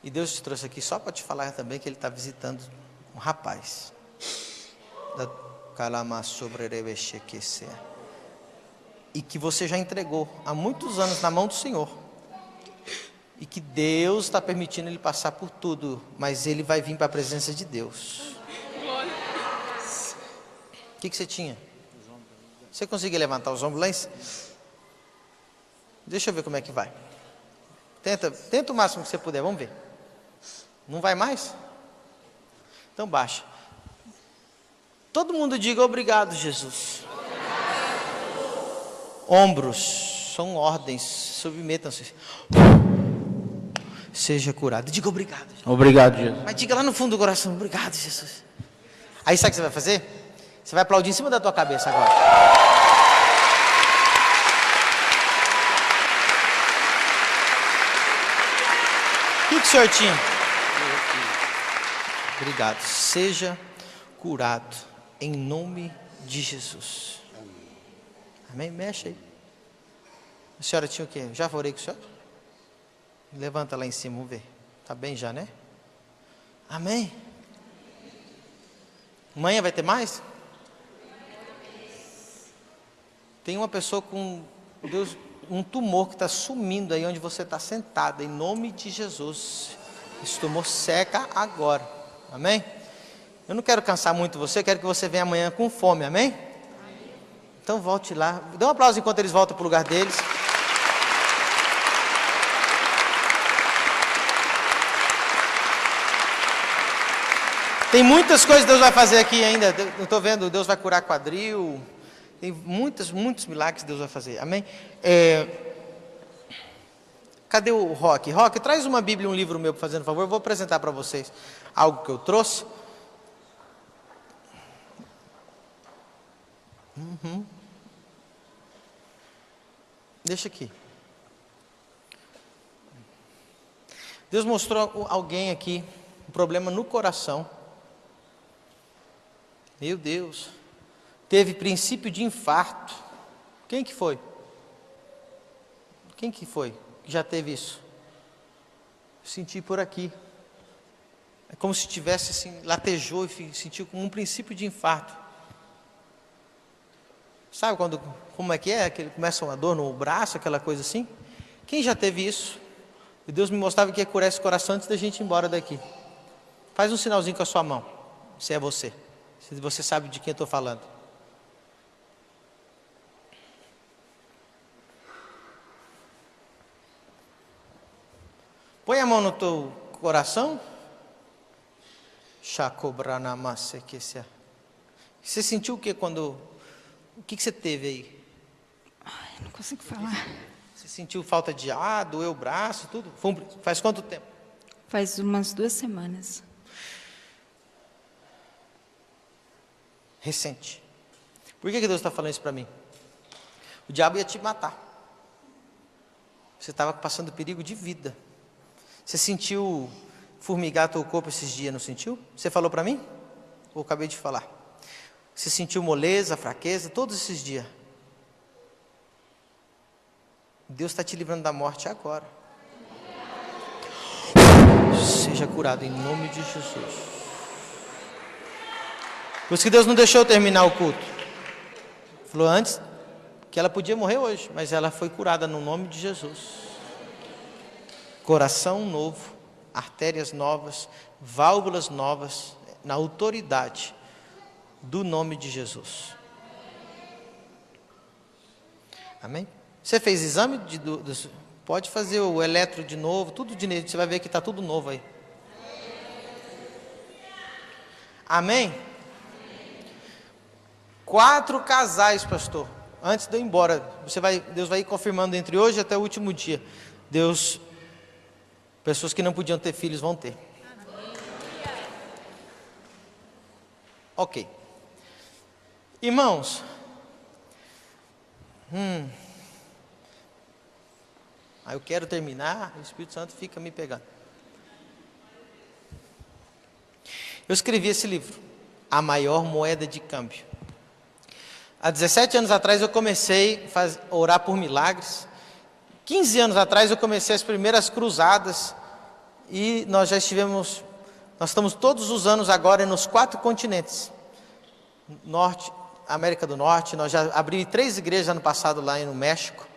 E Deus te trouxe aqui só para te falar também que Ele está visitando um rapaz. E que você já entregou há muitos anos na mão do Senhor. E que Deus está permitindo ele passar por tudo, mas ele vai vir para a presença de Deus. O que você tinha? Você conseguia levantar os ombros lá em cima? Deixa eu ver como é que vai. Tenta o máximo que você puder, vamos ver. Não vai mais? Então baixa. Todo mundo diga obrigado, Jesus. Ombros são ordens, submetam-se. Seja curado. Diga obrigado. Obrigado, Jesus. Mas diga lá no fundo do coração, obrigado, Jesus. Aí sabe o que você vai fazer? Você vai aplaudir em cima da tua cabeça agora. O que o senhor tinha? Obrigado. Seja curado em nome de Jesus. Amém? Mexe aí. A senhora tinha o quê? Já orei com o senhor? Levanta lá em cima, vamos ver. Tá bem já, né? Amém? Amanhã vai ter mais? Tem uma pessoa com Deus, um tumor que está sumindo aí onde você está sentado. Em nome de Jesus. Esse tumor seca agora. Amém? Eu não quero cansar muito você, quero que você venha amanhã com fome, amém? Então volte lá. Dê um aplauso enquanto eles voltam para o lugar deles. Tem muitas coisas que Deus vai fazer aqui ainda. Eu estou vendo, Deus vai curar quadril. Tem muitos milagres que Deus vai fazer. Amém? Cadê o Roque? Roque, traz uma Bíblia e um livro meu, fazendo favor. Eu vou apresentar para vocês algo que eu trouxe. Deixa aqui. Deus mostrou alguém aqui, um problema no coração. Meu Deus. Teve princípio de infarto. Quem que foi? Quem que foi que já teve isso? Senti por aqui. É como se tivesse assim, latejou e sentiu como um princípio de infarto. Sabe como é que é? Que começa uma dor no braço, aquela coisa assim? Quem já teve isso? E Deus me mostrava que ia curar esse coração antes da gente ir embora daqui. Faz um sinalzinho com a sua mão, se é você. Se você sabe de quem eu estou falando. Põe a mão no teu coração. Você sentiu o que quando... O que você teve aí? Ai, não consigo falar. Você sentiu falta de ar, doeu o braço, tudo? Faz quanto tempo? Faz umas 2 semanas. Recente. Por que Deus está falando isso para mim? O diabo ia te matar. Você estava passando perigo de vida. Você sentiu formigar teu corpo esses dias, não sentiu? Você falou para mim? Ou acabei de falar? Você sentiu moleza, fraqueza, todos esses dias. Deus está te livrando da morte agora. Seja curado em nome de Jesus. Por isso que Deus não deixou eu terminar o culto. Falou antes que ela podia morrer hoje, mas ela foi curada no nome de Jesus. Coração novo, artérias novas, válvulas novas, na autoridade do nome de Jesus. Amém? Você fez exame? Pode fazer o eletro de novo, tudo de novo, você vai ver que está tudo novo aí. Amém? 4 casais, pastor. Antes de eu ir embora, Deus vai ir confirmando entre hoje até o último dia. Pessoas que não podiam ter filhos vão ter. Ok. Irmãos, eu quero terminar, o Espírito Santo fica me pegando. Eu escrevi esse livro, A Maior Moeda de Câmbio. Há 17 anos atrás eu comecei a orar por milagres. 15 anos atrás eu comecei as primeiras cruzadas. E nós estamos todos os anos agora nos 4 continentes. Norte, América do Norte, nós já abrimos 3 igrejas ano passado lá no México.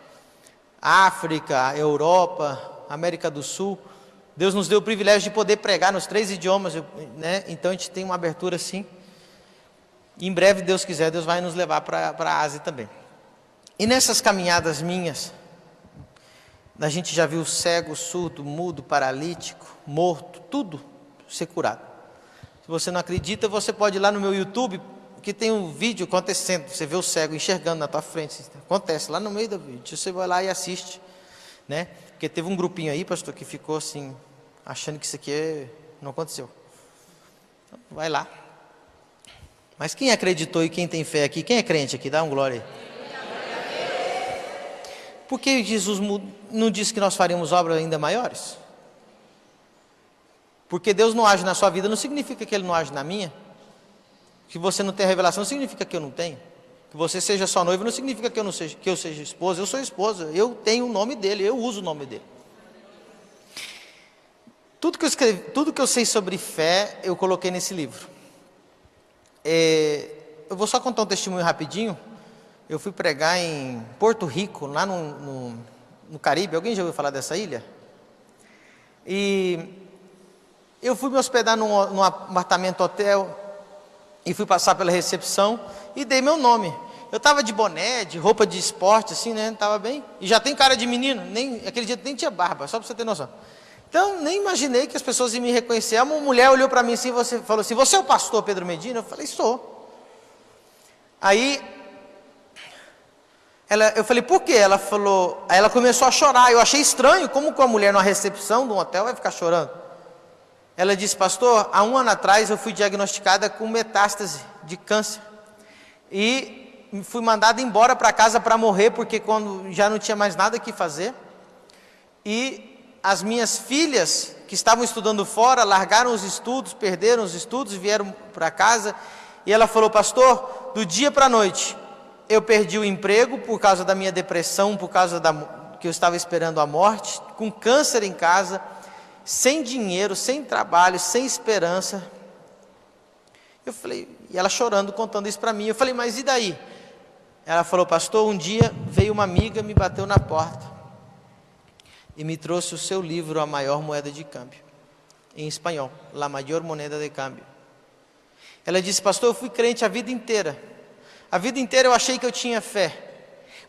África, Europa, América do Sul. Deus nos deu o privilégio de poder pregar nos 3 idiomas, né? Então a gente tem uma abertura assim. E em breve, Deus quiser, Deus vai nos levar para a Ásia também. E nessas caminhadas minhas, a gente já viu cego, surdo, mudo, paralítico, morto, tudo ser curado. Se você não acredita, você pode ir lá no meu YouTube, que tem um vídeo acontecendo. Você vê o cego enxergando na tua frente. Acontece lá no meio do vídeo. Você vai lá e assiste, né? Porque teve um grupinho aí, pastor, que ficou assim, achando que isso aqui não aconteceu. Então, vai lá. Mas quem acreditou e quem tem fé aqui, quem é crente aqui, dá um glória aí. Por que Jesus não disse que nós faríamos obras ainda maiores? Porque Deus não age na sua vida, não significa que Ele não age na minha. Que você não tem revelação, não significa que eu não tenho. Que você seja só noivo, não significa que eu seja esposa. Eu sou esposa, eu tenho o nome dele, eu uso o nome dele. Tudo que eu escrevi, tudo que eu sei sobre fé, eu coloquei nesse livro. Eu vou só contar um testemunho rapidinho. Eu fui pregar em Porto Rico, lá no Caribe. Alguém já ouviu falar dessa ilha? E eu fui me hospedar num apartamento hotel e fui passar pela recepção e dei meu nome. Eu estava de boné, de roupa de esporte, assim, né? Estava bem. E já tem cara de menino, aquele dia nem tinha barba, só para você ter noção. Então, nem imaginei que as pessoas iam me reconhecer. Uma mulher olhou para mim assim e falou assim: você é o pastor Pedro Medina? Eu falei: sou. Aí, Eu falei, por quê? Ela falou, aí ela começou a chorar. Eu achei estranho, como que uma mulher numa recepção de um hotel vai ficar chorando? Ela disse, pastor, há 1 ano atrás eu fui diagnosticada com metástase de câncer. E fui mandada embora para casa para morrer, porque quando já não tinha mais nada que fazer. E as minhas filhas, que estavam estudando fora, largaram os estudos, perderam os estudos, vieram para casa. E ela falou, pastor, do dia para a noite, eu perdi o emprego por causa da minha depressão, por causa que eu estava esperando a morte, com câncer em casa, sem dinheiro, sem trabalho, sem esperança. Eu falei, e ela chorando, contando isso para mim. Eu falei, mas e daí? Ela falou, pastor, um dia veio uma amiga, me bateu na porta e me trouxe o seu livro, A Maior Moeda de Câmbio, em espanhol, La Mayor Moneda de Câmbio. Ela disse, pastor, eu fui crente a vida inteira. A vida inteira eu achei que eu tinha fé,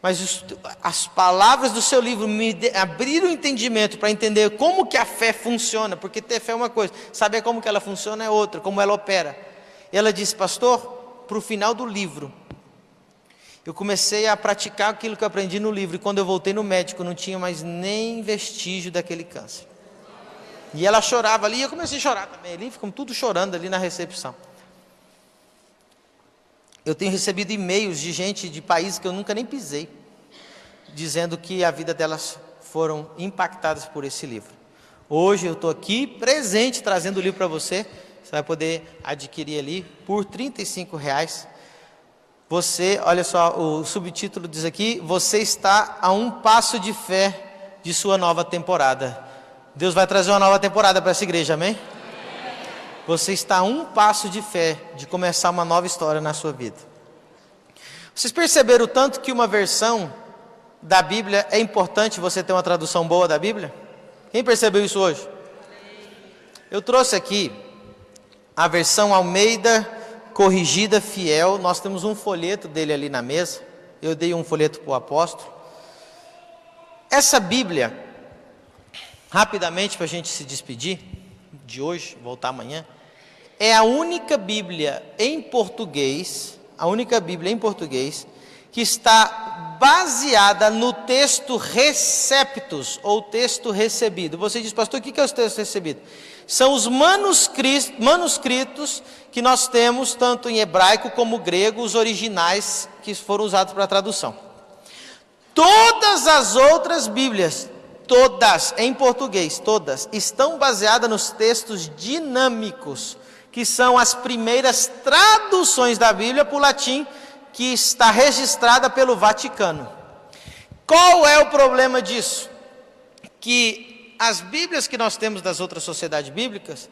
mas as palavras do seu livro me abriram o entendimento para entender como que a fé funciona, porque ter fé é uma coisa, saber como que ela funciona é outra, como ela opera. E ela disse, pastor, para o final do livro, eu comecei a praticar aquilo que eu aprendi no livro, e quando eu voltei no médico, não tinha mais nem vestígio daquele câncer. E ela chorava ali, e eu comecei a chorar também ali, ficamos tudo chorando ali na recepção. Eu tenho recebido e-mails de gente de países que eu nunca nem pisei, dizendo que a vida delas foram impactadas por esse livro. Hoje eu estou aqui presente, trazendo o livro para você. Você vai poder adquirir ali por R$35. Você, olha só, o subtítulo diz aqui, você está a um passo de fé de sua nova temporada. Deus vai trazer uma nova temporada para essa igreja, amém? Você está a um passo de fé de começar uma nova história na sua vida. Vocês perceberam o tanto que uma versão da Bíblia é importante você ter uma tradução boa da Bíblia? Quem percebeu isso hoje? Eu trouxe aqui a versão Almeida Corrigida Fiel. Nós temos um folheto dele ali na mesa. Eu dei um folheto para o apóstolo. Essa Bíblia, rapidamente para a gente se despedir de hoje, voltar amanhã, é a única Bíblia em português, que está baseada no texto receptus, ou texto recebido. Você diz, pastor, o que é os textos recebidos? São os manuscritos que nós temos, tanto em hebraico como grego, os originais que foram usados para a tradução. Todas as outras Bíblias, todas em português, todas, estão baseadas nos textos dinâmicos, que são as primeiras traduções da Bíblia para o latim, que está registrada pelo Vaticano. Qual é o problema disso? Que as Bíblias que nós temos das outras sociedades bíblicas,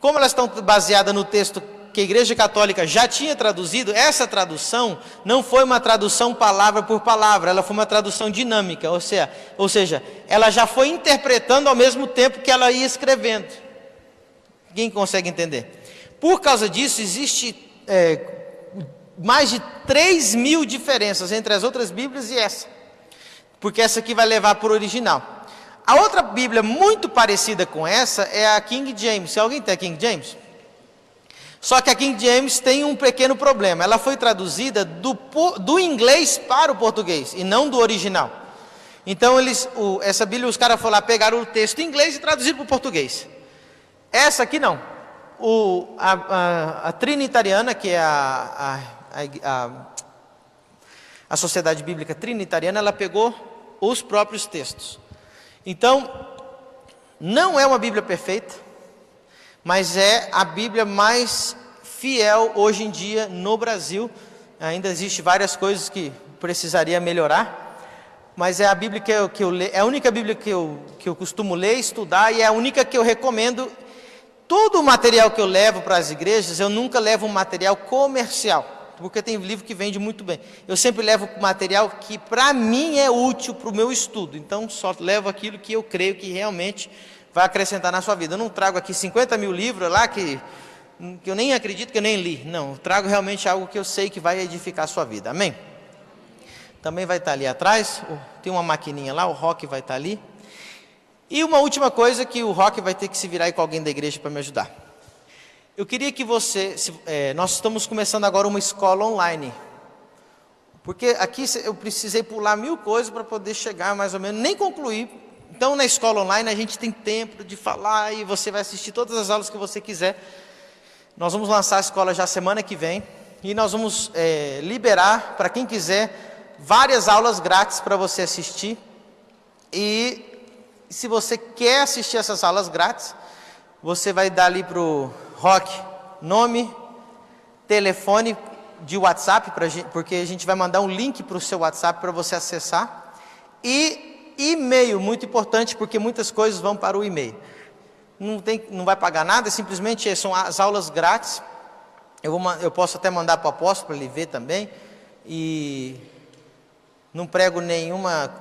como elas estão baseadas no texto que a Igreja Católica já tinha traduzido, essa tradução não foi uma tradução palavra por palavra, ela foi uma tradução dinâmica, ou seja, ela já foi interpretando ao mesmo tempo que ela ia escrevendo. Quem consegue entender? Por causa disso, existe mais de 3.000 diferenças entre as outras Bíblias e essa, porque essa aqui vai levar para o original. A outra Bíblia muito parecida com essa é a King James. Se alguém tem a King James? Só que a King James tem um pequeno problema. Ela foi traduzida do inglês para o português e não do original. Então essa Bíblia, os caras foram lá, pegaram o texto em inglês e traduziram para o português. Essa aqui não. A Trinitariana, que é a Sociedade Bíblica Trinitariana, ela pegou os próprios textos. Então, não é uma Bíblia perfeita, mas é a Bíblia mais fiel hoje em dia no Brasil. Ainda existe várias coisas que precisaria melhorar, mas é a Bíblia que eu leio, é a única Bíblia que eu costumo ler, estudar, e é a única que eu recomendo. Todo o material que eu levo para as igrejas, eu nunca levo um material comercial, porque tem livro que vende muito bem. Eu sempre levo material que para mim é útil para o meu estudo, então só levo aquilo que eu creio que realmente vai acrescentar na sua vida. Eu não trago aqui 50.000 livros lá que eu nem acredito, que eu nem li. Não, eu trago realmente algo que eu sei que vai edificar a sua vida, amém? Também vai estar ali atrás, tem uma maquininha lá, o Rock vai estar ali. E uma última coisa que o Rock vai ter que se virar aí com alguém da igreja para me ajudar. Eu queria que nós estamos começando agora uma escola online. Porque aqui eu precisei pular 1000 coisas para poder chegar mais ou menos, nem concluir. Então na escola online a gente tem tempo de falar e você vai assistir todas as aulas que você quiser. Nós vamos lançar a escola já semana que vem e nós vamos liberar para quem quiser várias aulas grátis para você assistir. E se você quer assistir essas aulas grátis, você vai dar ali para o Rock nome, telefone de WhatsApp, porque a gente vai mandar um link para o seu WhatsApp para você acessar. E e-mail, muito importante, porque muitas coisas vão para o e-mail. Não vai pagar nada, simplesmente são as aulas grátis. Eu posso até mandar para o apóstolo para ele ver também. E não prego nenhuma,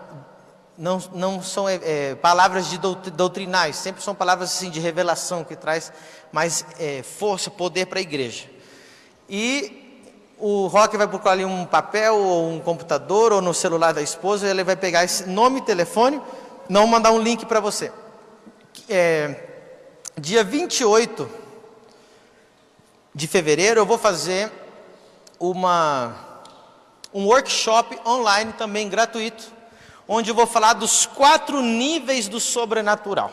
não são palavras doutrinais, sempre são palavras assim, de revelação, que traz mais força, poder para a igreja. E o Rock vai procurar ali um papel, ou um computador, ou no celular da esposa, ele vai pegar esse nome e telefone, não mandar um link para você. Dia 28 de fevereiro eu vou fazer um workshop online também gratuito, onde eu vou falar dos 4 níveis do sobrenatural.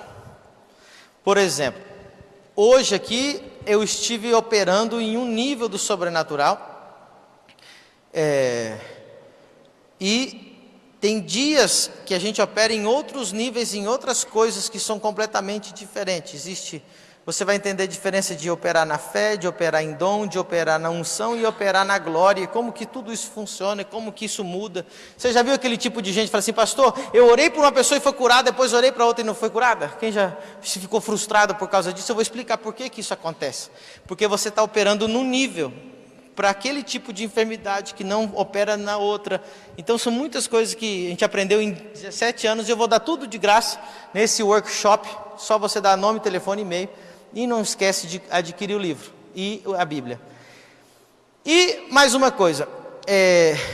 Por exemplo, hoje aqui eu estive operando em um nível do sobrenatural, e tem dias que a gente opera em outros níveis, em outras coisas que são completamente diferentes. Você vai entender a diferença de operar na fé, de operar em dom, de operar na unção e operar na glória, e como que tudo isso funciona, e como que isso muda. Você já viu aquele tipo de gente que fala assim: pastor, eu orei por uma pessoa e foi curada, depois orei para outra e não foi curada? Quem já ficou frustrado por causa disso? Eu vou explicar por que isso acontece. Porque você está operando num nível, para aquele tipo de enfermidade que não opera na outra. Então são muitas coisas que a gente aprendeu em 17 anos, e eu vou dar tudo de graça nesse workshop. Só você dar nome, telefone, e-mail, e não esquece de adquirir o livro e a Bíblia. E mais uma coisa,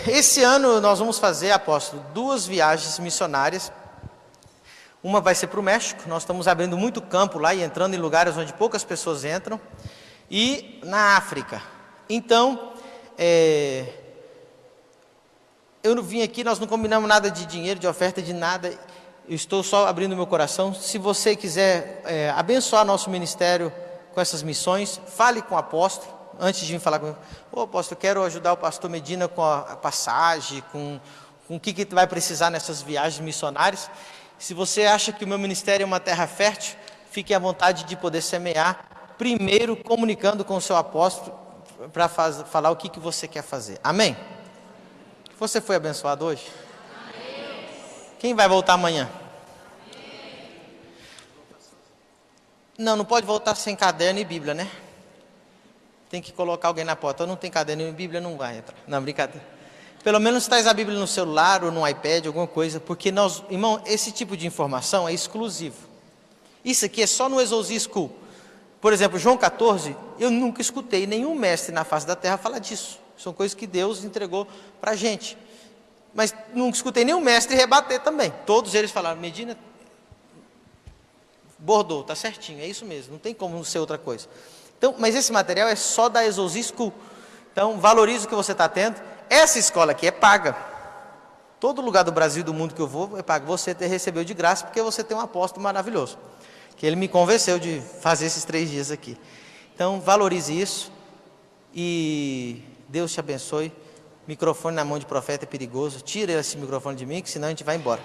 esse ano nós vamos fazer, apóstolo, 2 viagens missionárias. Uma vai ser para o México, nós estamos abrindo muito campo lá e entrando em lugares onde poucas pessoas entram, e na África. Então, eu não vim aqui, nós não combinamos nada de dinheiro, de oferta, de nada. Eu estou só abrindo meu coração. Se você quiser abençoar nosso ministério com essas missões, fale com o apóstolo, antes de vir falar comigo. Apóstolo, eu quero ajudar o pastor Medina com a passagem, com o que vai precisar nessas viagens missionárias. Se você acha que o meu ministério é uma terra fértil, fique à vontade de poder semear, primeiro comunicando com o seu apóstolo, para falar o que você quer fazer. Amém? Você foi abençoado hoje? Amém. Quem vai voltar amanhã? Amém. Não pode voltar sem caderno e Bíblia, né? Tem que colocar alguém na porta. Não tem caderno e Bíblia, não vai entrar. Não, brincadeira. Pelo menos traz a Bíblia no celular ou no iPad, alguma coisa, porque irmão, esse tipo de informação é exclusivo. Isso aqui é só no Exousia School. Por exemplo, João 14, eu nunca escutei nenhum mestre na face da terra falar disso. São coisas que Deus entregou para a gente. Mas nunca escutei nenhum mestre rebater também. Todos eles falaram: Medina, bordou, está certinho, é isso mesmo, não tem como ser outra coisa. Então, mas esse material é só da Exousia School. Então, valorize o que você está tendo. Essa escola aqui é paga. Todo lugar do Brasil e do mundo que eu vou é pago. Você recebeu de graça porque você tem um apóstolo maravilhoso, que ele me convenceu de fazer esses 3 dias aqui. Então, valorize isso e Deus te abençoe. Microfone na mão de profeta é perigoso. Tira esse microfone de mim, que senão a gente vai embora.